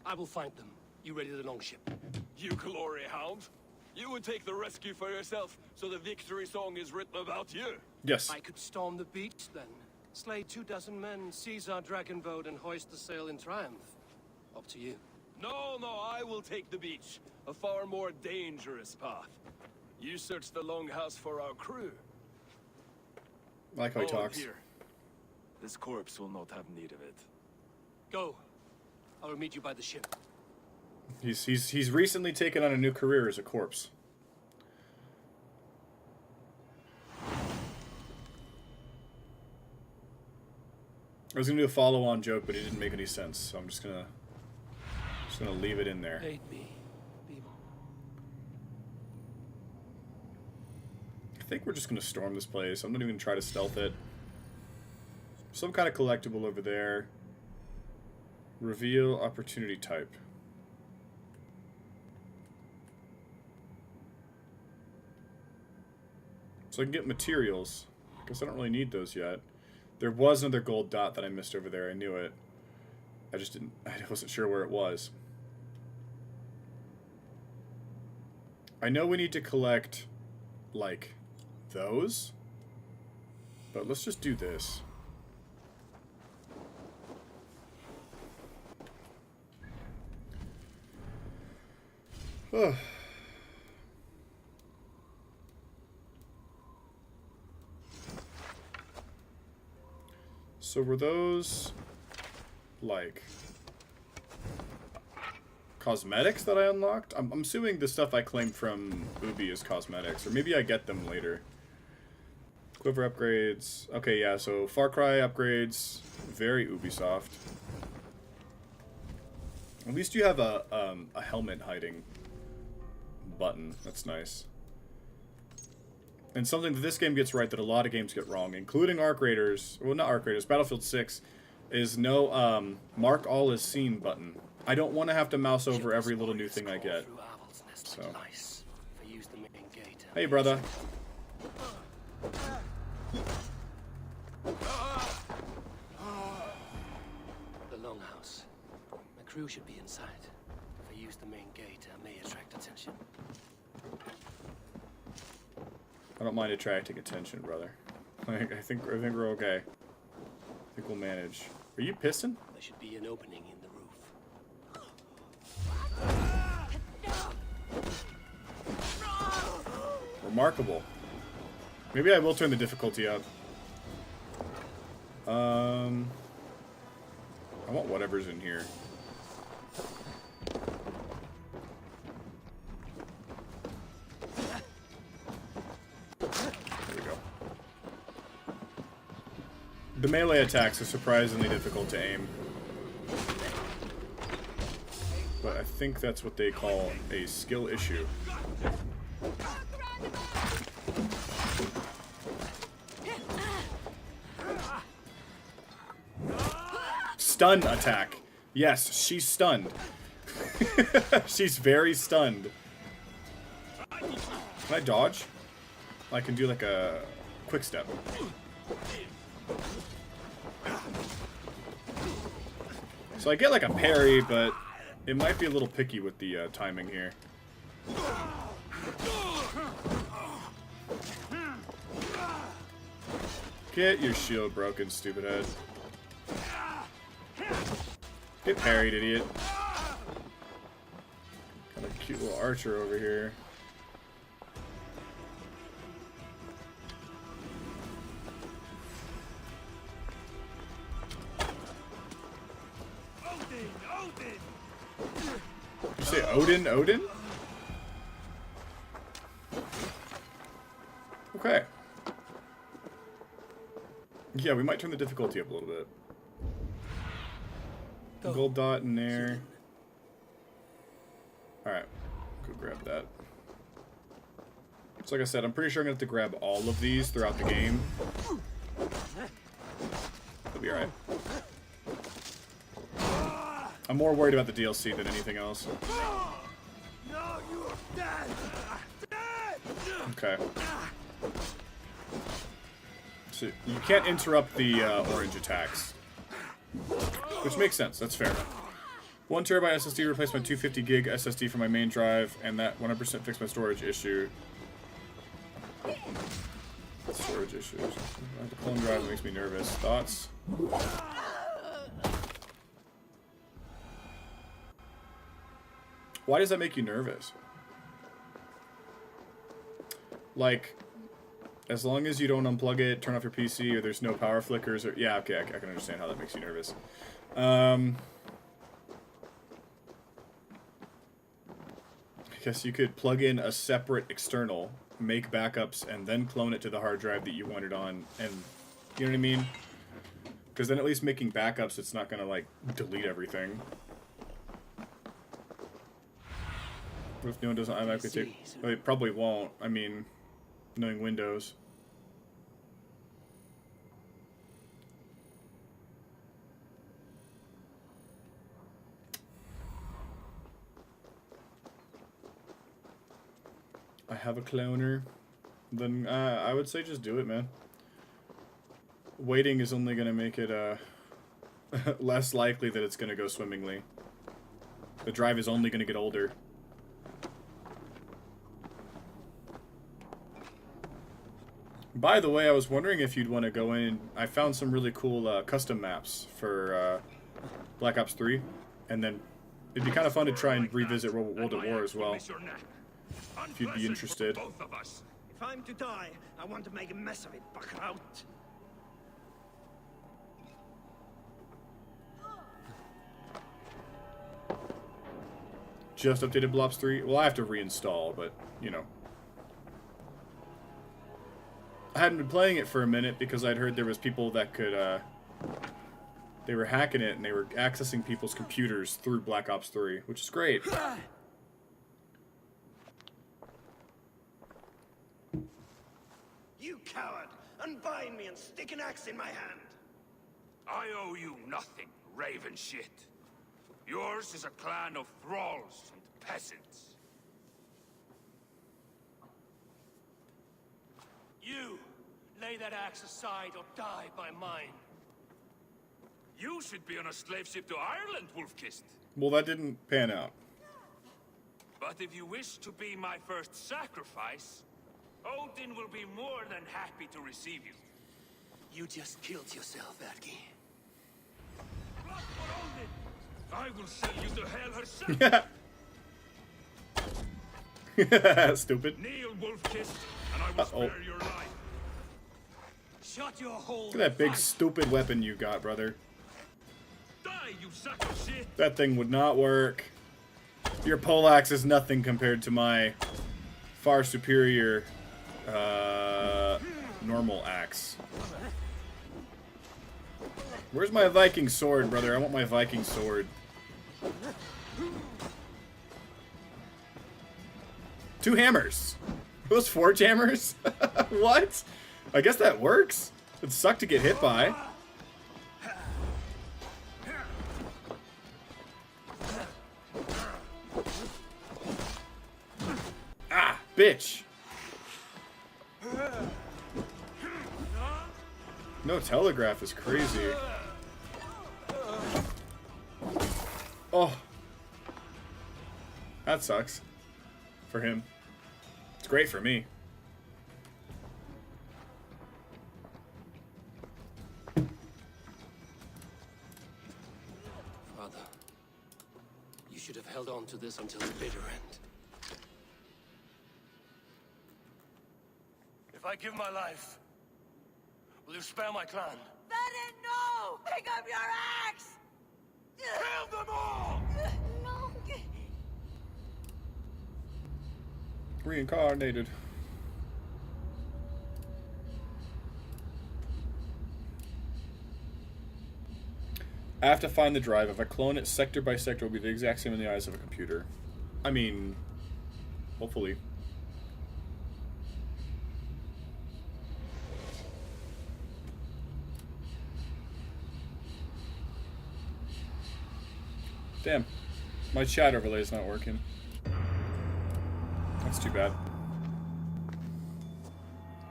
I will find them. You ready the longship?
You glory hound? You would take the rescue for yourself, so the victory song is written about you.
Yes.
I could storm the beach then. Slay 24 men, seize our dragon boat, and hoist the sail in triumph. Up to you.
No, I will take the beach. A far more dangerous path. You search the longhouse for our crew.
I like how he
Hold
talks.
here. This corpse will not have need of it.
Go. I will meet you by the ship.
He's recently taken on a new career as a corpse. I was gonna do a follow-on joke, but it didn't make any sense, so I'm just gonna leave it in there.
Aid me, Beeble.
I think we're just gonna storm this place. I'm not even gonna try to stealth it. Some kind of collectible over there. Reveal opportunity type. So I can get materials. Guess I don't really need those yet. There was another gold dot that I missed over there. I knew it. I wasn't sure where it was. I know we need to collect, like, those. But let's just do this. So were those, like... cosmetics that I unlocked. I'm assuming the stuff I claimed from Ubi is cosmetics, or maybe I get them later. Quiver upgrades. Okay, yeah, so Far Cry upgrades. Very Ubisoft. At least you have a helmet hiding button. That's nice. And something that this game gets right that a lot of games get wrong, including Arc Raiders, well, not Arc Raiders, Battlefield 6, is no mark all as seen button. I don't want to have to mouse over every little new thing I get. So. Hey, brother.
The longhouse. My crew should be inside. If I use the main gate, I may attract attention.
I don't mind attracting attention, brother. Like, I think we're okay. I think we'll manage. Are you pissing?
There should be an opening in the roof.
Remarkable. Maybe I will turn the difficulty up. I want whatever's in here. The melee attacks are surprisingly difficult to aim. But I think that's what they call a skill issue. Stun attack. Yes, she's stunned. She's very stunned. Can I dodge? I can do like a quick step. So I get like a parry, but it might be a little picky with the timing here. Get your shield broken, stupid head. Get parried, idiot. Got a cute little archer over here. You say Odin? Odin? Okay. Yeah, we might turn the difficulty up a little bit. Gold dot in there. Alright. Go grab that. So like I said, I'm pretty sure I'm going to have to grab all of these throughout the game. It'll be alright. I'm more worried about the DLC than anything else. Okay. So you can't interrupt the orange attacks. Which makes sense, that's fair. 1 terabyte SSD replaced my 250 gig SSD for my main drive, and that 100% fixed my storage issue. Storage issues. The clone drive makes me nervous. Thoughts? Why does that make you nervous? Like, as long as you don't unplug it, turn off your PC, or there's no power flickers, or yeah, okay, I can understand how that makes you nervous. I guess you could plug in a separate external, make backups, and then clone it to the hard drive that you want it on, and you know what I mean? Because then at least making backups, it's not gonna like delete everything. What if no one doesn't automatically take? Well, it probably won't. I mean, knowing Windows. I have a cloner. Then I would say just do it, man. Waiting is only gonna make it less likely that it's gonna go swimmingly. The drive is only gonna get older. By the way, I was wondering if you'd want to go in. I found some really cool custom maps for Black Ops 3, and then it'd be kind of fun to try and revisit World at War as well, if you'd be interested.
If I'm to die, I want to make a mess of it, Buckout.
just updated Blops 3. Well, I have to reinstall, but, you know. I hadn't been playing it for a minute because I'd heard there was people that could, they were hacking it and they were accessing people's computers through Black Ops 3, which is great.
You coward! Unbind me and stick an axe in my hand!
I owe you nothing, raven shit. Yours is a clan of thralls and peasants.
You! Lay that axe aside or die by mine.
You should be on a slave ship to Ireland, Wolfkist.
Well, that didn't pan out.
But if you wish to be my first sacrifice, Odin will be more than happy to receive you.
You just killed yourself, Adki.
Blood for Odin! I will send you to hell herself.
Stupid.
Kneel, Wolfkist, and I will spare your life.
Shut your hole.
Look at that big stupid weapon you got, brother.
Die, you sack of shit!
That thing would not work. Your poleaxe is nothing compared to my far superior normal axe. Where's my Viking sword, brother? I want my Viking sword. 2 hammers. Are those forge hammers? What? I guess that works. It'd suck to get hit by. Ah, bitch. No telegraph is crazy. Oh. That sucks. For him. It's great for me.
Father, you should have held on to this until the bitter end. If I give my life, will you spare my clan?
Bennett, no! Pick up your axe!
Kill them all!
No!
Reincarnated. I have to find the drive. If I clone it sector by sector, it will be the exact same in the eyes of a computer. I mean, hopefully. Damn. My chat overlay is not working. That's too bad.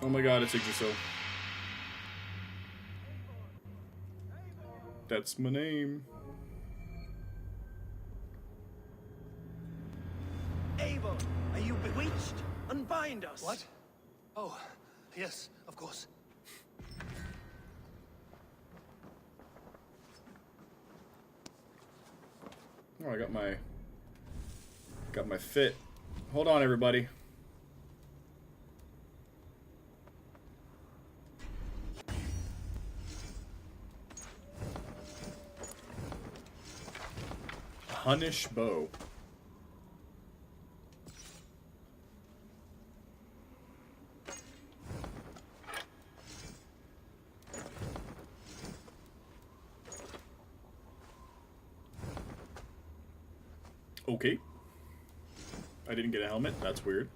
Oh my god, it's Yggdrasil. That's my name.
Eivor, are you bewitched? Unbind us!
What? Oh, yes, of course.
Oh, I got my fit. Hold on, everybody. Hunnish bow. Okay. I didn't get a helmet. That's weird.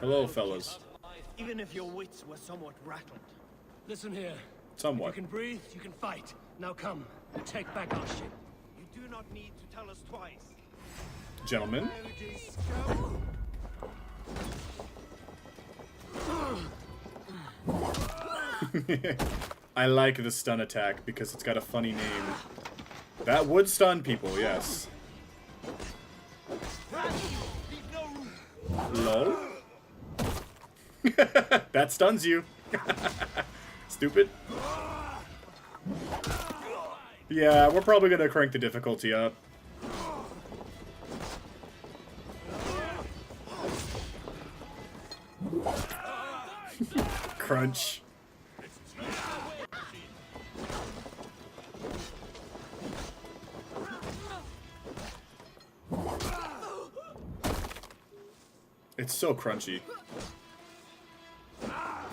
Hello, fellas.
Even if your wits were somewhat rattled. Listen here.
Somewhat.
If you can breathe, you can fight. Now come and take back our ship.
You do not need to tell us twice.
Gentlemen. I like the stun attack because it's got a funny name. That would stun people, yes. Lol. That stuns you. Stupid. Yeah, we're probably gonna crank the difficulty up. Crunch. It's so crunchy. I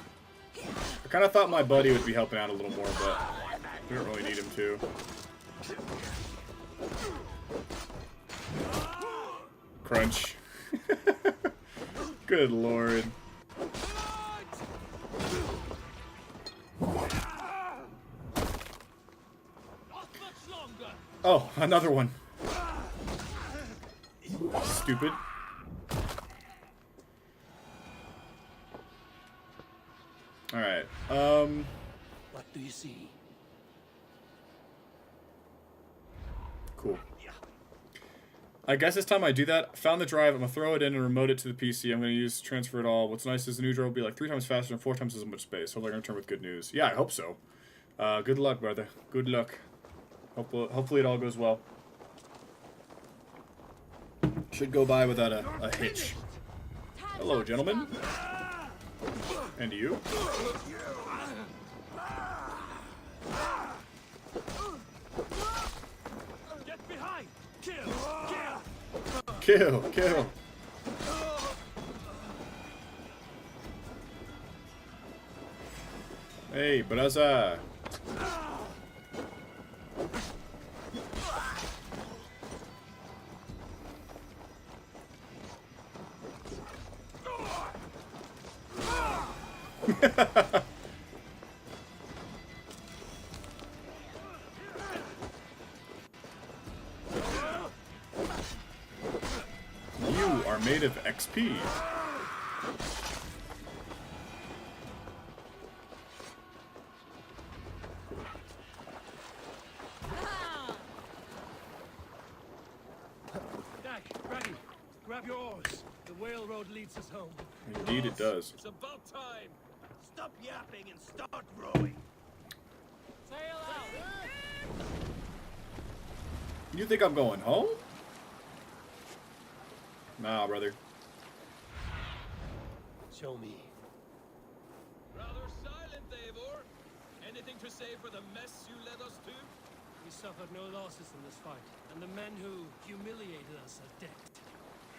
kind of thought my buddy would be helping out a little more, but we don't really need him to. Crunch. Good lord. Oh, another one. Stupid. Alright,
What do you see?
cool. I guess it's time I do that. Found the drive, I'm gonna throw it in and remote it to the PC. I'm gonna use transfer it all. What's nice is the new drive will be like 3 times faster and 4 times as much space. Hopefully I can return with good news. Yeah, I hope so. Good luck, brother. Good luck. Hopefully it all goes well. Should go by without a hitch. Hello, gentlemen. And you?
Get behind! Kill!
Kill! Kill! Hey, brother. You are made of XP.
Dak, Brady, grab your oars. The whale road leads us home.
Indeed it does.
It's about time. Stop yapping and start rowing. Sail out.
You think I'm going home? Nah, brother.
Show me.
Rather silent, Eivor. Anything to say for the mess you led us to?
We suffered no losses in this fight, and the men who humiliated us are dead.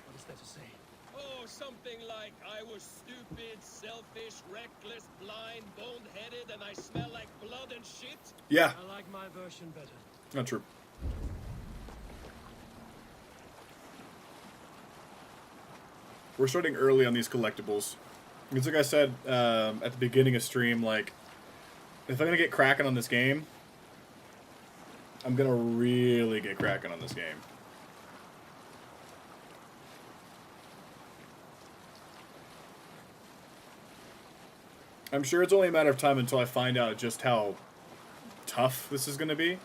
What is there to say?
Oh, something like, I was stupid, selfish, reckless, blind, bone-headed, and I smell like blood and shit?
Yeah.
I like my version better.
Not true. We're starting early on these collectibles. It's like I said at the beginning of stream, like, if I'm going to get cracking on this game, I'm going to really get cracking on this game. I'm sure it's only a matter of time until I find out just how tough this is going to be.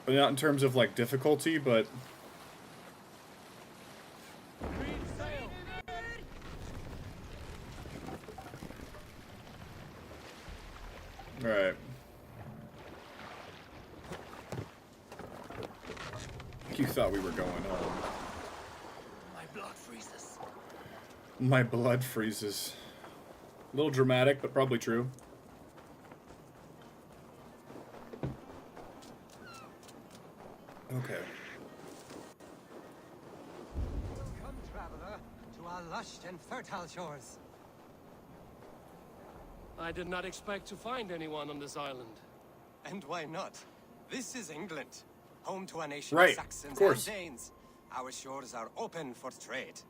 But not in terms of, like, difficulty, but... Alright. You thought we were going home.
My blood freezes.
My blood freezes. A little dramatic, but probably true. Okay.
Come, traveler, to our lush and fertile shores.
I did not expect to find anyone on this island.
And why not? This is England, home to a nation
Right,
of Saxons
of course.
and Danes. Our shores are open for trade.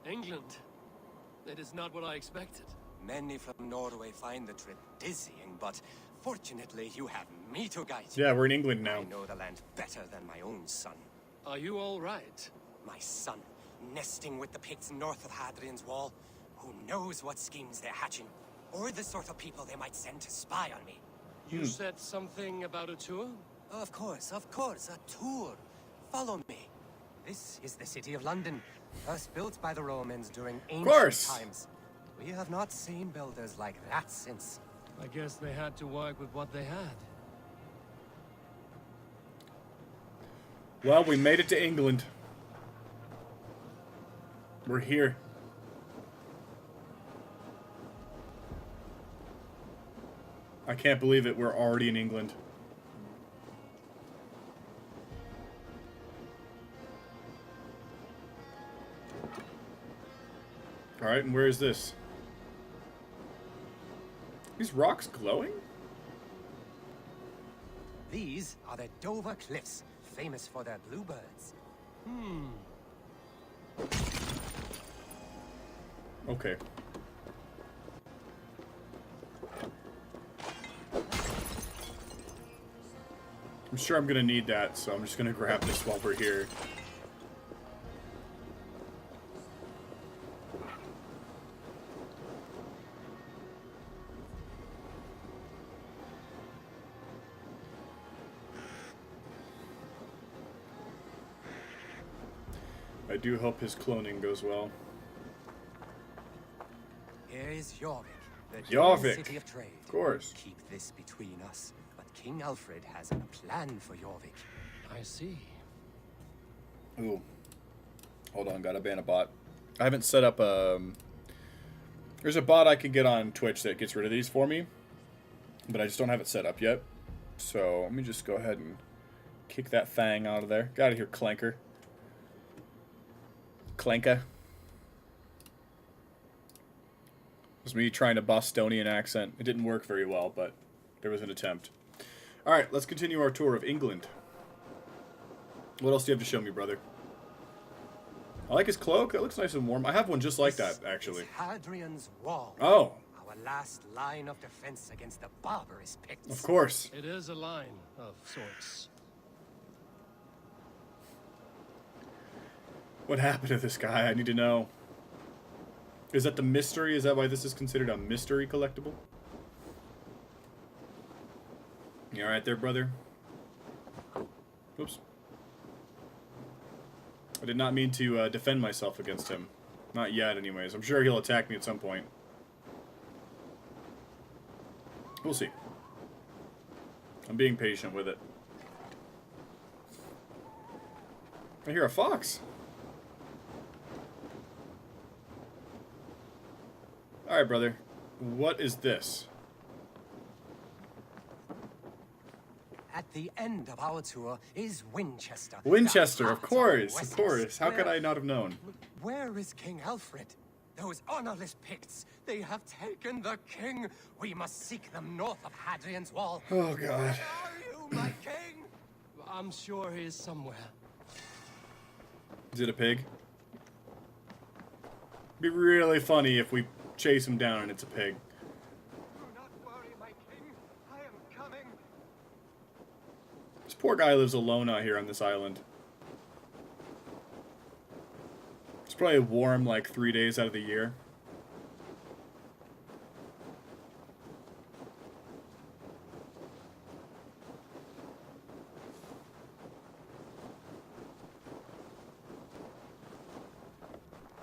England? That is not what I expected.
Many from Norway find the trip dizzying, but fortunately you have me to guide you.
Yeah, we're in England now.
I know the land better than my own son.
Are you all right?
My son, nesting with the Picts north of Hadrian's Wall. Who knows what schemes they're hatching? Or the sort of people they might send to spy on me.
You said something about a tour?
Of course, a tour. Follow me. This is the city of London, first built by the Romans during ancient times. We have not seen builders like that since.
I guess they had to work with what they had.
Well, we made it to England. We're here. I can't believe it. We're already in England. Alright, and where is this? These rocks glowing?
These are the Dover Cliffs, famous for their bluebirds.
Okay. I'm sure I'm gonna need that, so I'm just gonna grab this while we're here. I do hope his cloning goes well.
Here is Jorvik, the
Jorvik,
city of trade.
of course.
Keep this between us, but King Alfred has a plan for Jorvik.
I see.
Ooh. Hold on, gotta ban a bot. I haven't set up there's a bot I can get on Twitch that gets rid of these for me, but I just don't have it set up yet. So let me just go ahead and kick that thing out of there. Get out of here, Clanker. Clanka. It was me trying a Bostonian accent. It didn't work very well, but there was an attempt. Alright, let's continue our tour of England. What else do you have to show me, brother? I like his cloak. That looks nice and warm. I have one just like that, actually.
It's Hadrian's Wall.
Oh.
Our last line of defense against the barbarous Picts.
Of course.
It is a line of sorts.
What happened to this guy? I need to know. Is that the mystery? Is that why this is considered a mystery collectible? You alright there, brother? Oops. I did not mean to defend myself against him. Not yet, anyways. I'm sure he'll attack me at some point. We'll see. I'm being patient with it. I hear a fox. Alright, brother. What is this?
At the end of our tour is Winchester.
Winchester, of course, of course. How could I not have known?
Where is King Alfred? Those honorless Picts, they have taken the king. We must seek them north of Hadrian's Wall.
Oh, God.
Where are you, my king?
I'm sure he is somewhere.
Is it a pig? It'd be really funny if we chase him down and it's a pig.
Do not worry, my king. I am coming.
This poor guy lives alone out here on this island. It's probably warm like 3 days out of the year.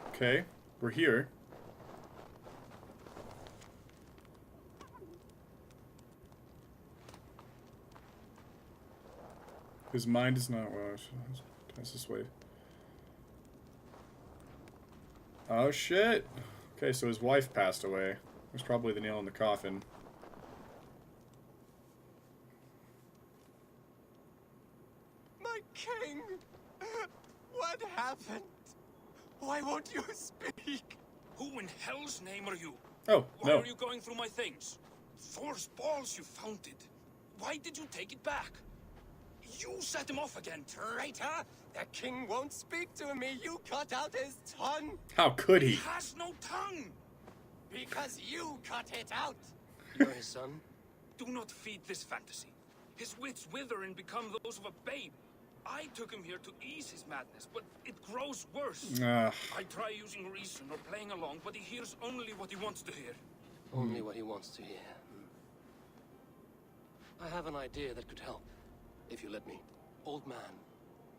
Okay, we're here. His mind is not well. That's this way. Oh shit! Okay, so his wife passed away. That's probably the nail in the coffin.
My king! What happened? Why won't you speak?
Who in hell's name are you?
Oh,
Why
no.
are you going through my things? Thor's balls, you found it. Why did you take it back? You set him off again.
Traitor! The king won't speak to me. You cut out his tongue.
How could he?
He has no tongue.
Because you cut it out.
You're his son?
Do not feed this fantasy. His wits wither and become those of a babe. I took him here to ease his madness, but it grows worse. I try using reason or playing along, but he hears only what he wants to hear.
Only what he wants to hear. I have an idea that could help, if you let me. Old man,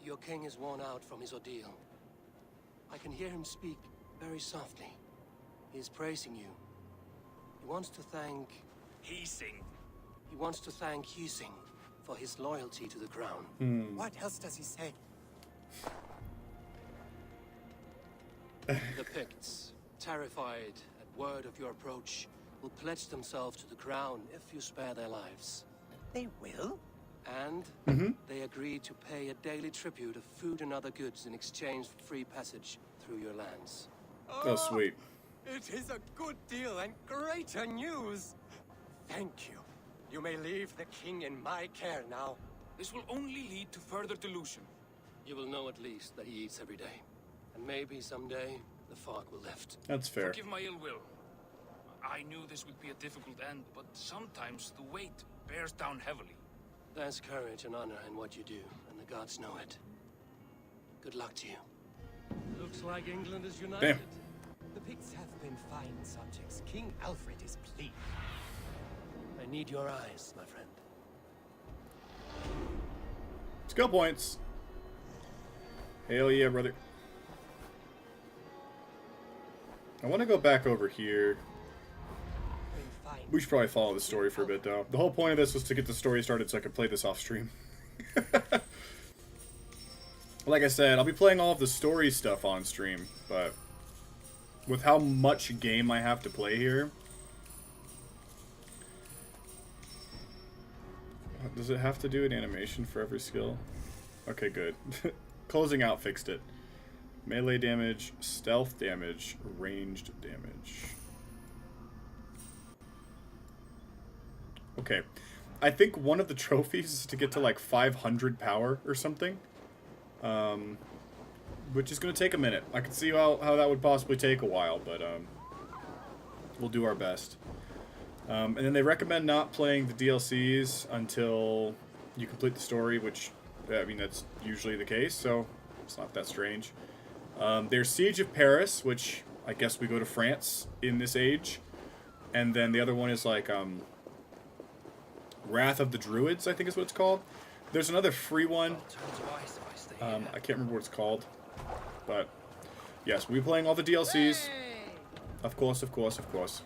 your king is worn out from his ordeal. I can hear him speak very softly. He is praising you. He wants to thank...
He
wants to thank Husing for his loyalty to the crown.
What else does he say?
The Picts, terrified at word of your approach, will pledge themselves to the crown if you spare their lives.
They will?
And they agree to pay a daily tribute of food and other goods in exchange for free passage through your lands.
Oh, sweet.
It is a good deal and greater news. Thank you. You may leave the king in my care now.
This will only lead to further delusion.
You will know at least that he eats every day. And maybe someday the fog will lift.
That's fair.
Forgive my ill will. I knew this would be a difficult end, but sometimes the weight bears down heavily.
There's courage and honor in what you do, and the gods know it. Good luck to you.
Looks like England is united.
Damn.
The Picts have been fine subjects. King Alfred is pleased.
I need your eyes, my friend.
Skill points. Hell yeah, brother. I want to go back over here. We should probably follow the story for a bit, though. The whole point of this was to get the story started so I could play this off stream. Like I said, I'll be playing all of the story stuff on stream, but with how much game I have to play here... Does it have to do an animation for every skill? Okay, good. Closing out fixed it. Melee damage, stealth damage, ranged damage. Okay. I think one of the trophies is to get to like 500 power or something. Which is going to take a minute. I can see how that would possibly take a while, but we'll do our best. And then they recommend not playing the DLCs until you complete the story, which, I mean, that's usually the case, so it's not that strange. There's Siege of Paris, which I guess we go to France in this age. And then the other one is like Wrath of the Druids, I think is what it's called. There's another free one. I can't remember what it's called. But, yes, we'll be playing all the DLCs. Of course, of course, of course.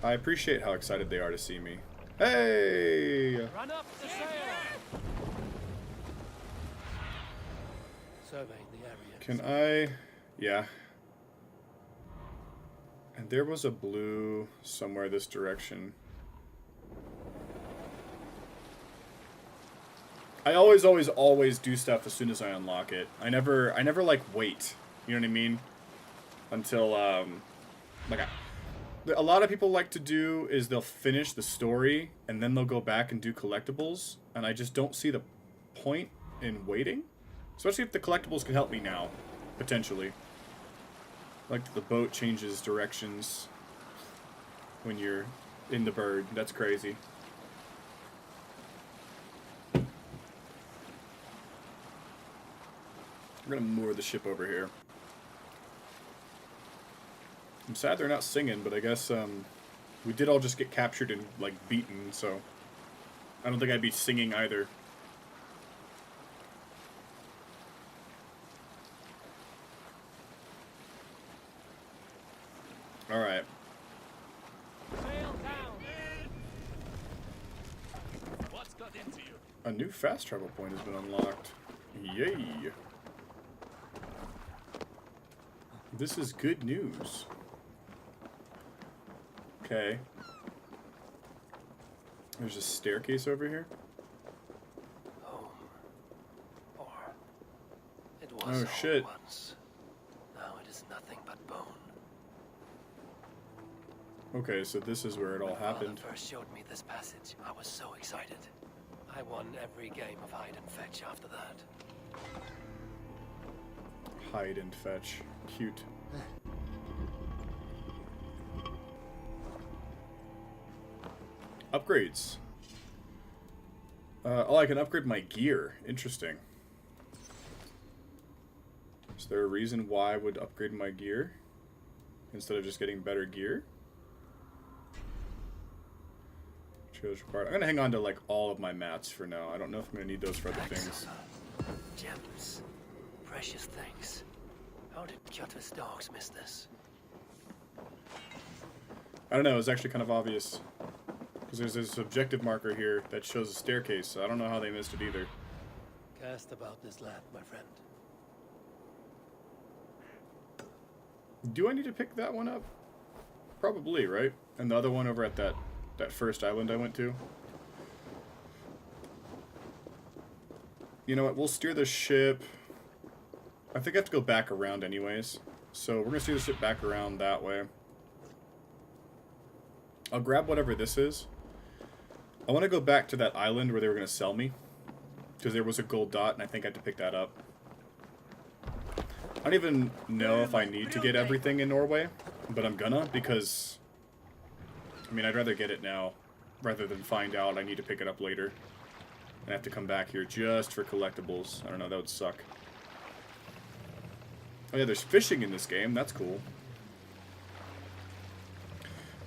I appreciate how excited they are to see me. Hey!
Run up the sail.
Surveying the area.
Can I... Yeah. And there was a blue somewhere this direction. I always do stuff as soon as I unlock it. I never like wait. You know what I mean? Until like a lot of people like to do is they'll finish the story and then they'll go back and do collectibles, and I just don't see the point in waiting. Especially if the collectibles can help me now, potentially. Like the boat changes directions when you're in the bird. That's crazy. We're gonna moor the ship over here. I'm sad they're not singing, but I guess we did all just get captured and like beaten, so I don't think I'd be singing either. All right.
Sail down. What's got into you?
A new fast travel point has been unlocked. Yay! This is good news. Okay. There's a staircase over here.
Home. Or it was
Oh
home
shit.
once. Now it is nothing but bone.
Okay, so this is where it all
When Father
happened.
first showed me this passage, I was so excited. I won every game of hide and fetch after that.
Hide and fetch. Cute. Upgrades. Oh, I can upgrade my gear. Interesting. Is there a reason why I would upgrade my gear instead of just getting better gear? Chose required. I'm gonna hang on to like all of my mats for now. I don't know if I'm gonna need those for other things.
Gems. Precious things. How did Kjotve's dogs miss this?
I don't know. It was actually kind of obvious. Because there's this objective marker here that shows a staircase, so I don't know how they missed it either.
Cast about this land, my friend.
Do I need to pick that one up? Probably, right? And the other one over at that first island I went to? You know what? We'll steer the ship I think I have to go back around anyways. So we're going to see the ship back around that way. I'll grab whatever this is. I want to go back to that island where they were going to sell me. Because there was a gold dot, and I think I had to pick that up. I don't even know if I need to get everything in Norway. But I'm gonna, because... I mean, I'd rather get it now, rather than find out I need to pick it up later. And have to come back here just for collectibles. I don't know, that would suck. Oh yeah, there's fishing in this game. That's cool.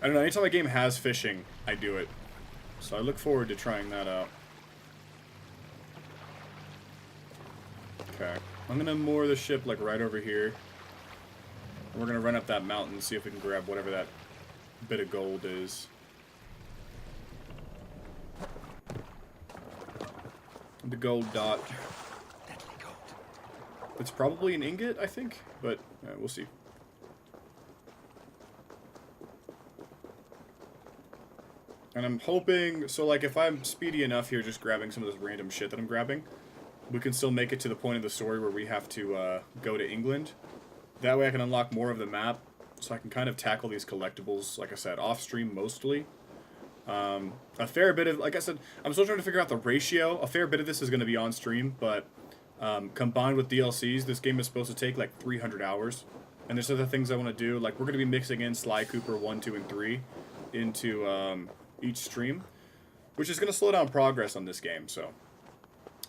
I don't know, anytime a game has fishing, I do it. So I look forward to trying that out. Okay. I'm gonna moor the ship, like, right over here. And we're gonna run up that mountain and see if we can grab whatever that bit of gold is. The gold dot. It's probably an ingot, I think, but we'll see. And I'm hoping, so like if I'm speedy enough here just grabbing some of this random shit that I'm grabbing, we can still make it to the point of the story where we have to go to England. That way I can unlock more of the map, so I can kind of tackle these collectibles, like I said, off-stream mostly. A fair bit of, like I said, I'm still trying to figure out the ratio. A fair bit of this is going to be on stream, but combined with DLCs, this game is supposed to take like 300 hours. And there's other things I want to do, like we're going to be mixing in Sly Cooper 1, 2, and 3 into each stream, which is going to slow down progress on this game, so.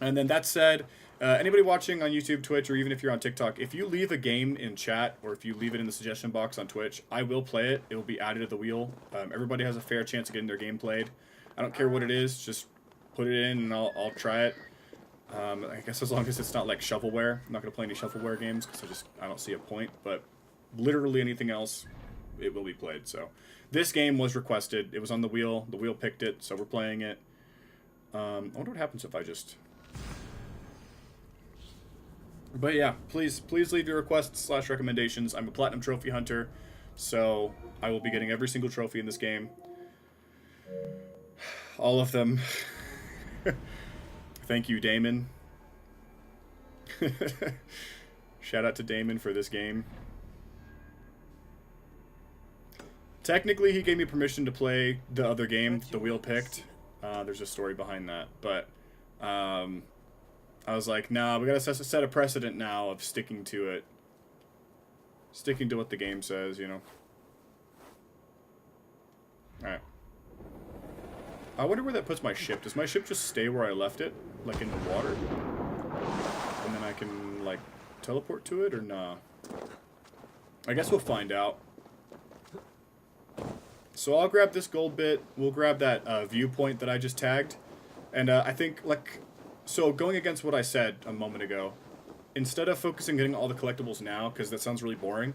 And then that said, anybody watching on YouTube, Twitch, or even if you're on TikTok, if you leave a game in chat, or if you leave it in the suggestion box on Twitch, I will play it. It will be added to the wheel. Everybody has a fair chance of getting their game played. I don't care what it is, just put it in and I'll try it. I guess as long as it's not like shovelware. I'm not going to play any shovelware games, because I don't see a point. But literally anything else, it will be played. So this game was requested. It was on the wheel picked it, so we're playing it. I wonder what happens if I just... But yeah, please leave your requests / recommendations. I'm a platinum trophy hunter, so I will be getting every single trophy in this game. All of them. Thank you, Damon. Shout out to Damon for this game. Technically, he gave me permission to play the other game, the wheel picked. There's a story behind that, but I was like, nah, we gotta set a precedent now of sticking to it. Sticking to what the game says, you know. Alright. I wonder where that puts my ship. Does my ship just stay where I left it? Like in the water? And then I can, like, teleport to it, or nah? I guess we'll find out. So I'll grab this gold bit. We'll grab that viewpoint that I just tagged. And I think, like... So, going against what I said a moment ago, instead of focusing on getting all the collectibles now, because that sounds really boring,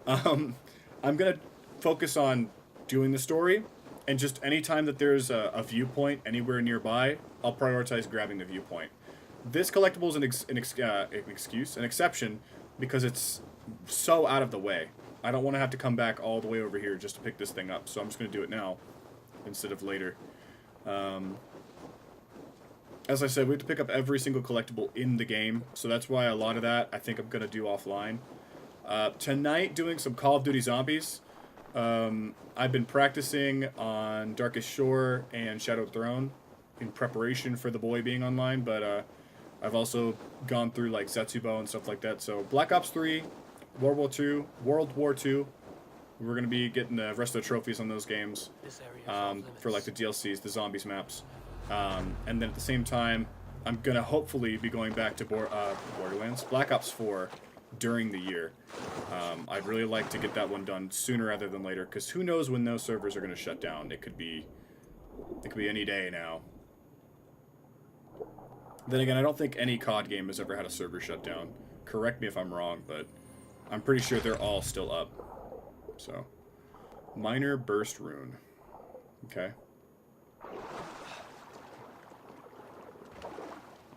I'm going to focus on doing the story, and just any time that there's a viewpoint anywhere nearby, I'll prioritize grabbing the viewpoint. This collectible is an exception, because it's so out of the way. I don't want to have to come back all the way over here just to pick this thing up, so I'm just going to do it now, instead of later. As I said, we have to pick up every single collectible in the game, so that's why a lot of that I think I'm going to do offline. Tonight, doing some Call of Duty Zombies. I've been practicing on Darkest Shore and Shadow Throne in preparation for the boy being online, but I've also gone through like Zetsubo and stuff like that. So Black Ops 3, World War II, we're going to be getting the rest of the trophies on those games for like the DLCs, the Zombies maps. And then at the same time, I'm going to hopefully be going back to Borderlands, Black Ops 4 during the year. I'd really like to get that one done sooner rather than later, because who knows when those servers are going to shut down. It could be any day now. Then again, I don't think any COD game has ever had a server shut down. Correct me if I'm wrong, but I'm pretty sure they're all still up. So, Minor Burst Rune. Okay.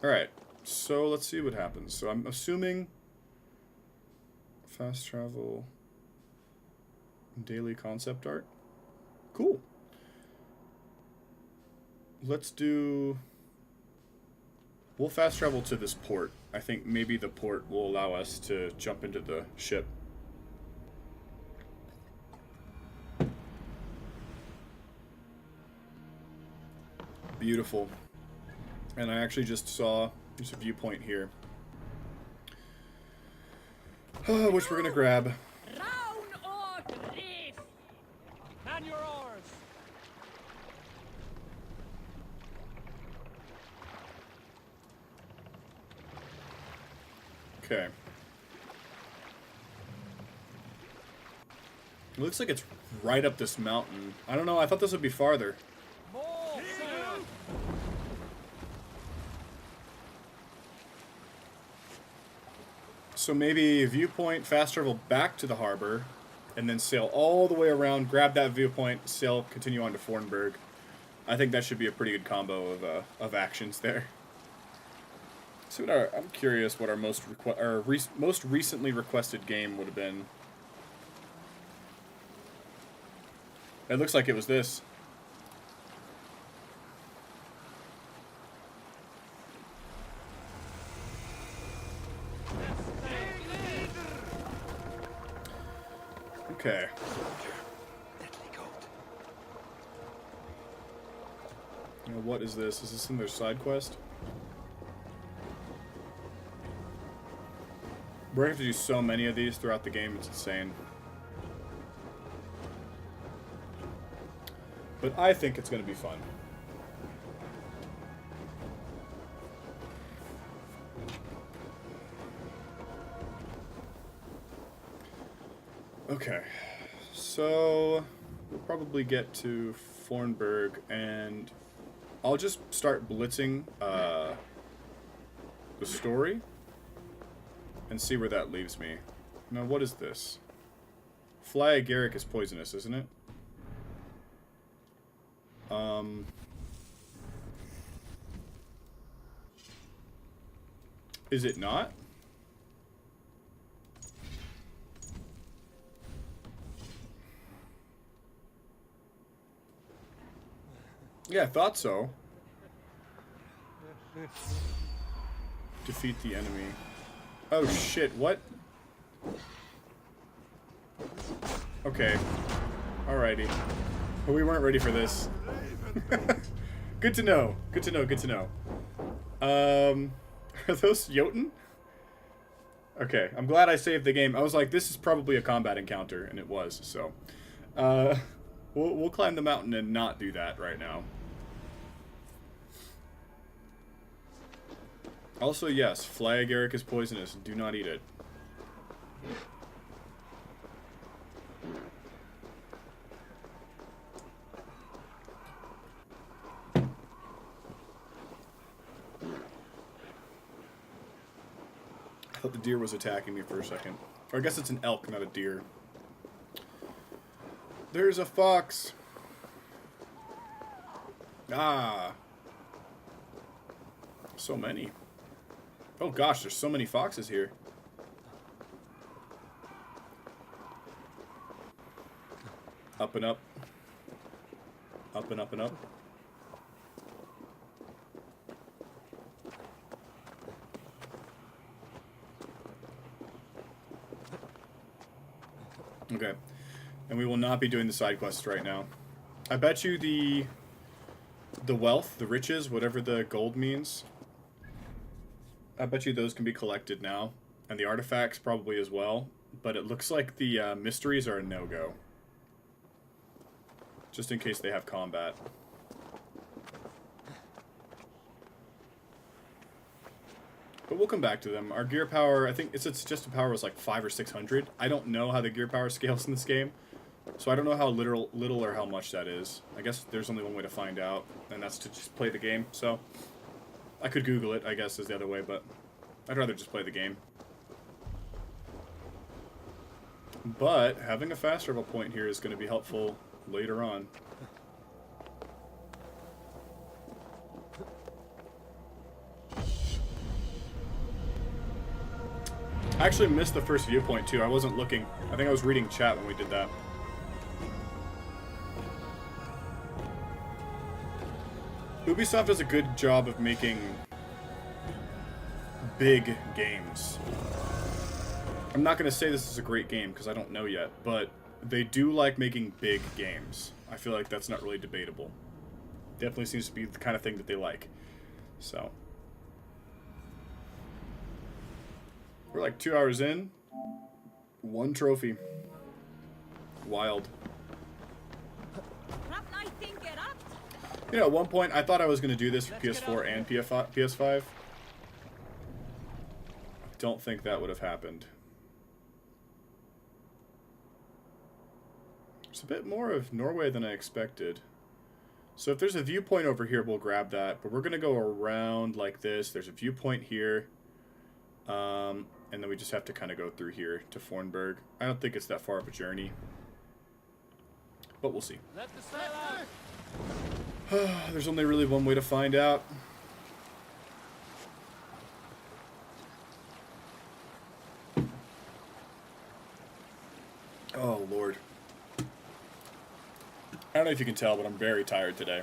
Alright, so let's see what happens. So I'm assuming fast travel, daily concept art. Cool. Let's do... We'll fast travel to this port. I think maybe the port will allow us to jump into the ship. Beautiful. And I actually just saw, there's a viewpoint here. Which we're gonna grab.
Man your oars.
Okay. It looks like it's right up this mountain. I don't know, I thought this would be farther. So maybe viewpoint, fast travel back to the harbor, and then sail all the way around, grab that viewpoint, sail, continue on to Fornburg. I think that should be a pretty good combo of actions there. So what I'm curious what our most recently requested game would have been. It looks like it was this. Okay. Now what is this? Is this another side quest? We're gonna have to do so many of these throughout the game, it's insane. But I think it's gonna be fun. Okay, so we'll probably get to Fornburg, and I'll just start blitzing the story and see where that leaves me. Now, what is this? Fly agaric is poisonous, isn't it? Is it not? Yeah, I thought so. Defeat the enemy. Oh shit, what? Okay. Alrighty. But we weren't ready for this. Good to know. Good to know, good to know. Are those Jotun? Okay, I'm glad I saved the game. I was like, this is probably a combat encounter, and it was, so. We'll climb the mountain and not do that right now. Also, yes, fly agaric is poisonous. Do not eat it. I thought the deer was attacking me for a second. Or I guess it's an elk, not a deer. There's a fox. Ah. So many. Oh gosh, there's so many foxes here. Up and up. Up and up and up. Okay. And we will not be doing the side quests right now. I bet you the wealth, the riches, whatever the gold means, I bet you those can be collected now. And the artifacts probably as well. But it looks like the mysteries are a no-go. Just in case they have combat. But we'll come back to them. Our gear power, I think its suggested power was like 500 or 600. I don't know how the gear power scales in this game. So I don't know how little or how much that is. I guess there's only one way to find out. And that's to just play the game. So I could Google it, I guess, is the other way, but I'd rather just play the game. But having a fast travel point here is going to be helpful later on. I actually missed the first viewpoint too. I wasn't looking. I think I was reading chat when we did that. Ubisoft does a good job of making big games. I'm not going to say this is a great game because I don't know yet, but they do like making big games. I feel like that's not really debatable. Definitely seems to be the kind of thing that they like. So. We're like 2 hours in. 1 trophy. Wild. You know, at one point, I thought I was going to do this for PS4 and PS5. Don't think that would have happened. It's a bit more of Norway than I expected. So if there's a viewpoint over here, we'll grab that. But we're going to go around like this. There's a viewpoint here. And then we just have to kind of go through here to Fornburg. I don't think it's that far of a journey. But we'll see.
Let the sail out.
There's only really one way to find out. Oh, Lord. I don't know if you can tell, but I'm very tired today.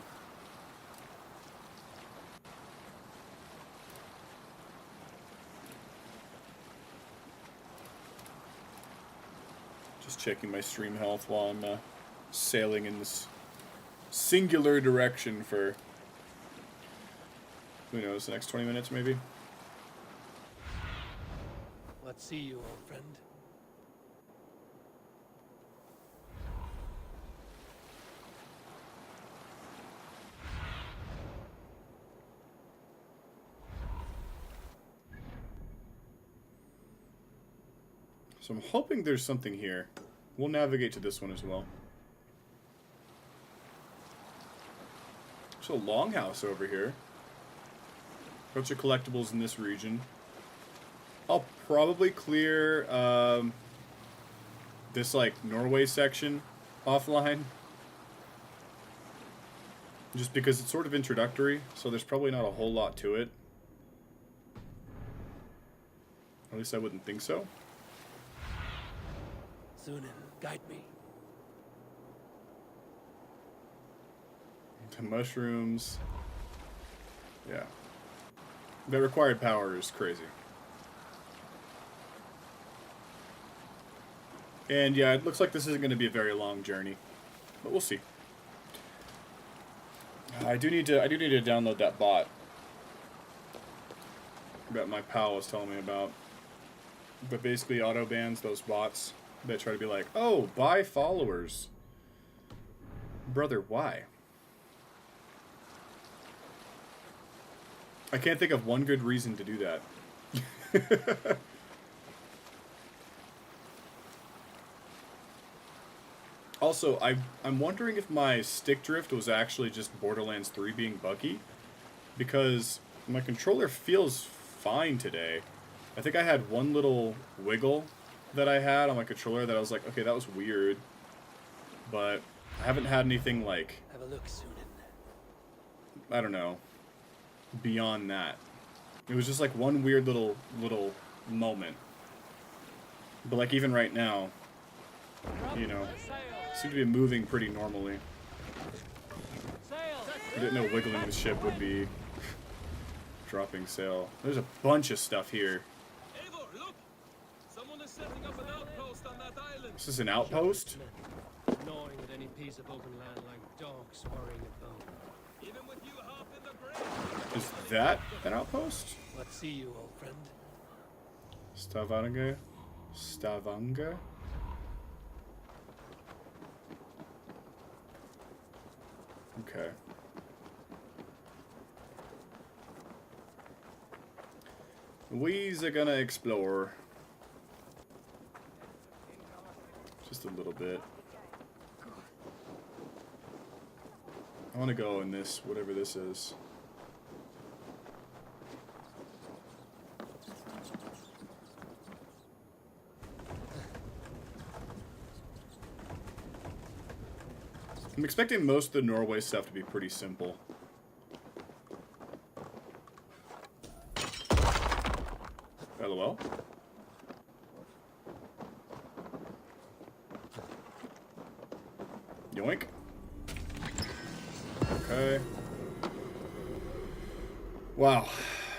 Just checking my stream health while I'm sailing in this singular direction for, who knows, the next 20 minutes maybe?
Let's see you, old friend.
So I'm hoping there's something here. We'll navigate to this one as well. There's a longhouse over here. Bunch of collectibles in this region. I'll probably clear this like Norway section offline. Just because it's sort of introductory, so there's probably not a whole lot to it. At least I wouldn't think so.
Sunan, guide me.
The mushrooms. Yeah. The required power is crazy. And yeah, it looks like this isn't going to be a very long journey. But we'll see. I do need to download that bot that my pal was telling me about. But basically auto bans those bots that try to be like, oh, buy followers. Brother, why? I can't think of one good reason to do that. Also, I'm wondering if my stick drift was actually just Borderlands 3 being buggy, because my controller feels fine today. I think I had one little wiggle that I had on my controller that I was like, okay, that was weird, but I haven't had anything like,
Have a look, Sunan.
I don't know, beyond that. It was just like one weird little moment. But like even right now, you know, seem to be moving pretty normally. I didn't know wiggling the ship would be dropping sail. There's a bunch of stuff here. This is an outpost?
Gnawing at any piece of open land like dogs worrying a bone. Even with you half in the grave.
Is that an outpost?
Let's see you, old friend.
Stavanger? Stavanger? Okay. We's are gonna explore. Just a little bit. I want to go in this, whatever this is. I'm expecting most of the Norway stuff to be pretty simple. LOL. Yoink. Okay. Wow.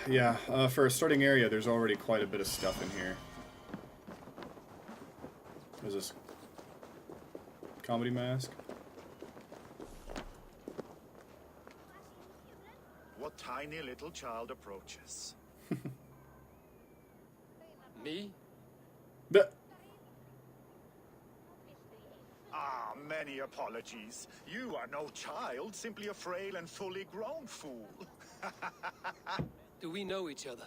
Yeah, for a starting area, there's already quite a bit of stuff in here. What is this? Comedy mask?
What tiny little child approaches?
Me?
Ah, many apologies. You are no child, simply a frail and fully grown fool.
Do we know each other?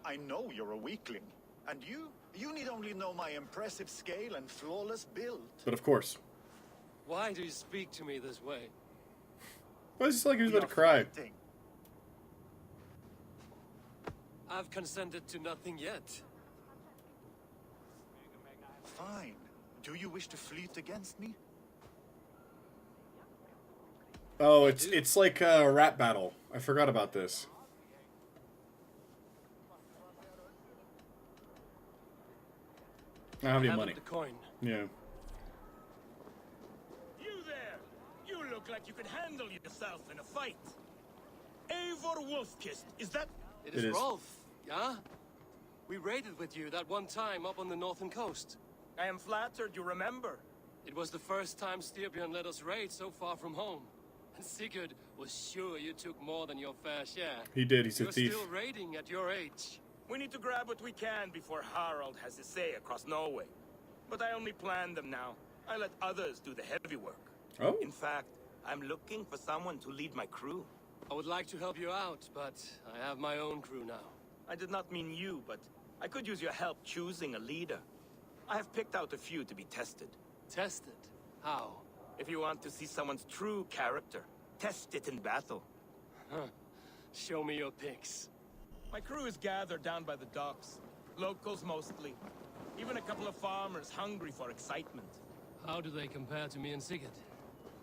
I know you're a weakling. And you need only know my impressive scale and flawless build.
But of course.
Why do you speak to me this way?
Well, it's just like he was about to cry.
Fighting.
I've consented to nothing yet.
Fine. Do you wish to fleet against me?
Oh, it's like a rap battle. I forgot about this. I don't have any money.
The coin.
Yeah.
You there! You look like you could handle yourself in a fight. Eivor Wolfkist, is that?
It is Rolf, yeah? We raided with you that one time up on the northern coast.
I am flattered you remember.
It was the first time Styrbjörn let us raid so far from home. And Sigurd was sure you took more than your fair share.
He did, he's a
You're
thief.
still raiding at your age.
We need to grab what we can before Harald has his say across Norway. But I only plan them now. I let others do the heavy work.
Oh?
In fact, I'm looking for someone to lead my crew.
I would like to help you out, but I have my own crew now.
I did not mean you, but I could use your help choosing a leader. I have picked out a few to be tested.
Tested? How?
If you want to see someone's true character, test it in battle.
Huh. Show me your picks.
My crew is gathered down by the docks. Locals mostly. Even a couple of farmers hungry for excitement.
How do they compare to me and Sigurd?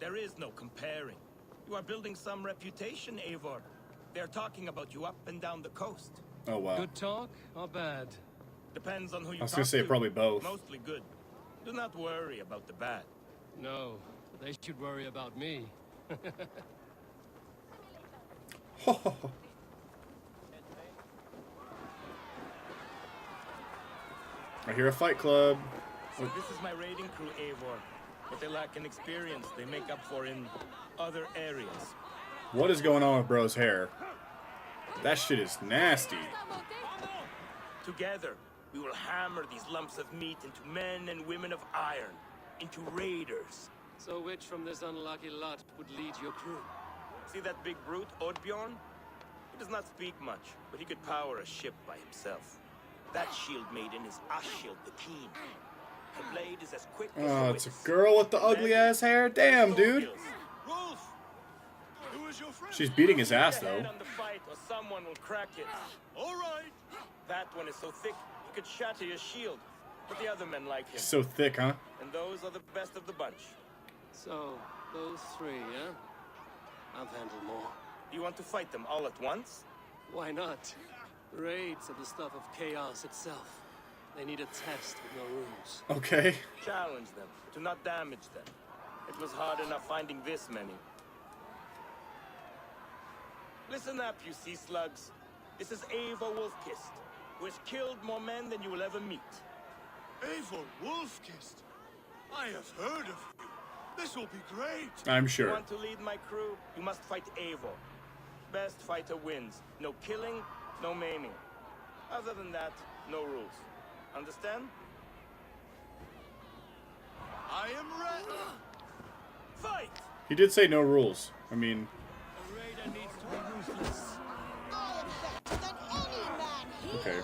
There is no comparing. You are building some reputation, Eivor. They're talking about you up and down the coast.
Oh, wow.
Good talk or bad?
Depends on who you
I was
talk
going to say
to.
probably both.
Mostly good. Do not worry about the bad.
No, but they should worry about me.
I hear a fight club.
So this is my raiding crew, Eivor. What they lack in experience, they make up for in other areas.
What is going on with bro's hair? That shit is nasty.
Together, we will hammer these lumps of meat into men and women of iron, into raiders.
So which from this unlucky lot would lead your crew?
See that big brute, Oddbjorn? He does not speak much, but he could power a ship by himself. That shield maiden is Ashild the Keen. Her blade is as quick as
Oh,
the
it's a
wits.
girl with the ugly ass hair? Damn, dude.
Rolf! Who is your friend?
She's beating his ass,
Get ahead
though.
on the fight, or someone will crack it. All right. That one is so thick, he could shatter your shield. But the other men like him.
So thick, huh?
And those are the best of the bunch.
So, those three, yeah? I've handled more.
You want to fight them all at once?
Why not? Raids are the stuff of chaos itself. They need a test with no rules.
Okay.
Challenge them. Do not damage them. It was hard enough finding this many. Listen up, you sea slugs. This is Eivor Wolfkist, who has killed more men than you will ever meet.
Eivor Wolfkist? I have heard of you. This will be great.
I'm
You
sure.
want to lead my crew? You must fight Eivor. Best fighter wins. No killing, no maiming. Other than that, no rules. Understand?
I am ready.
Fight!
He did say no rules. I mean,
A raider needs to be ruthless.
I am better than any man here.
okay.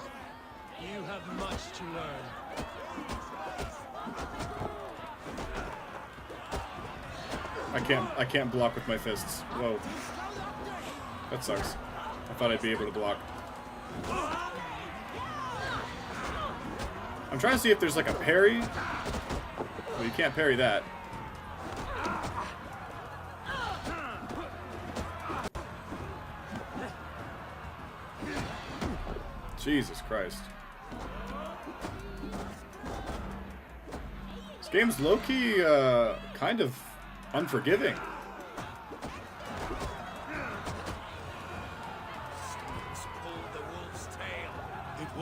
You have much to learn.
I can't block with my fists. Whoa. That sucks. I thought I'd be able to block. I'm trying to see if there's like a parry. Well, you can't parry that. Jesus Christ. This game's low-key, kind of unforgiving.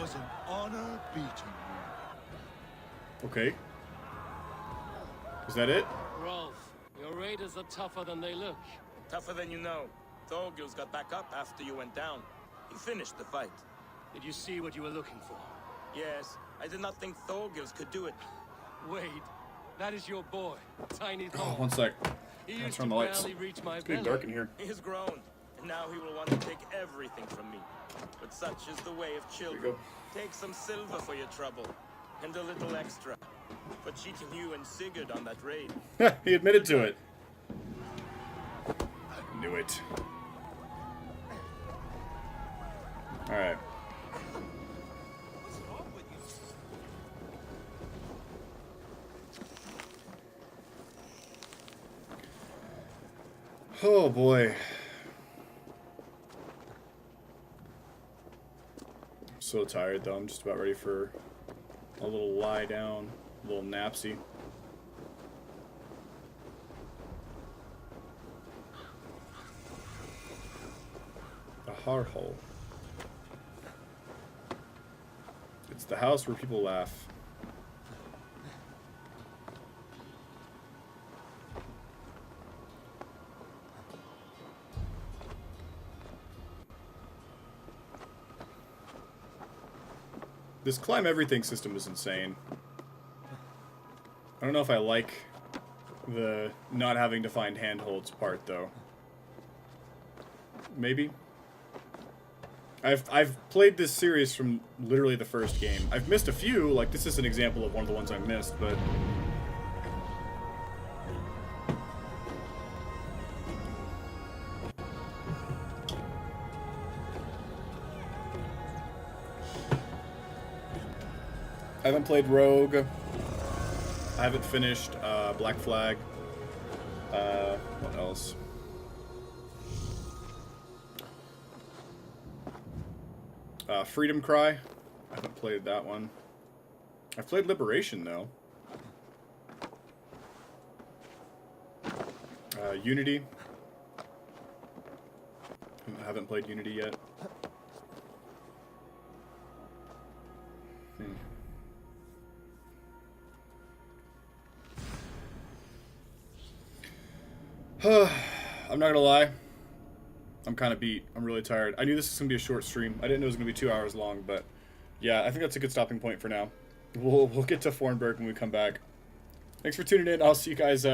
was an honor beating you.
Okay. Is that it?
Rolf, your raiders are tougher than they look.
Tougher than you know. Thorgils got back up after you went down. He finished the fight.
Did you see what you were looking for?
Yes, I did not think Thorgils could do it.
Wait, that is your boy, Tiny
Oh,
Thor.
one sec.
He
Let's
used
turn
to
the lights.
barely reach my
It's getting
belly.
dark in here.
He has grown, and now he will want to take everything from me. But such is the way of children. Take some silver for your trouble, and a little extra. For cheating you and Sigurd on that raid.
He admitted to it. I knew it. Alright. Oh boy. I'm so tired though. I'm just about ready for a little lie down, a little napsy. A heart hole. It's the house where people laugh. This climb everything system is insane. I don't know if I like the not having to find handholds part though. Maybe. I've played this series from literally the first game. I've missed a few, like this is an example of one of the ones I missed, but I haven't played Rogue. I haven't finished Black Flag. What else? Freedom Cry. I haven't played that one. I've played Liberation though. Unity. I haven't played Unity yet. I'm not gonna lie. I'm kind of beat. I'm really tired. I knew this was gonna be a short stream. I didn't know it was gonna be 2 hours long, but yeah, I think that's a good stopping point for now. We'll get to Fornburg when we come back. Thanks for tuning in. I'll see you guys.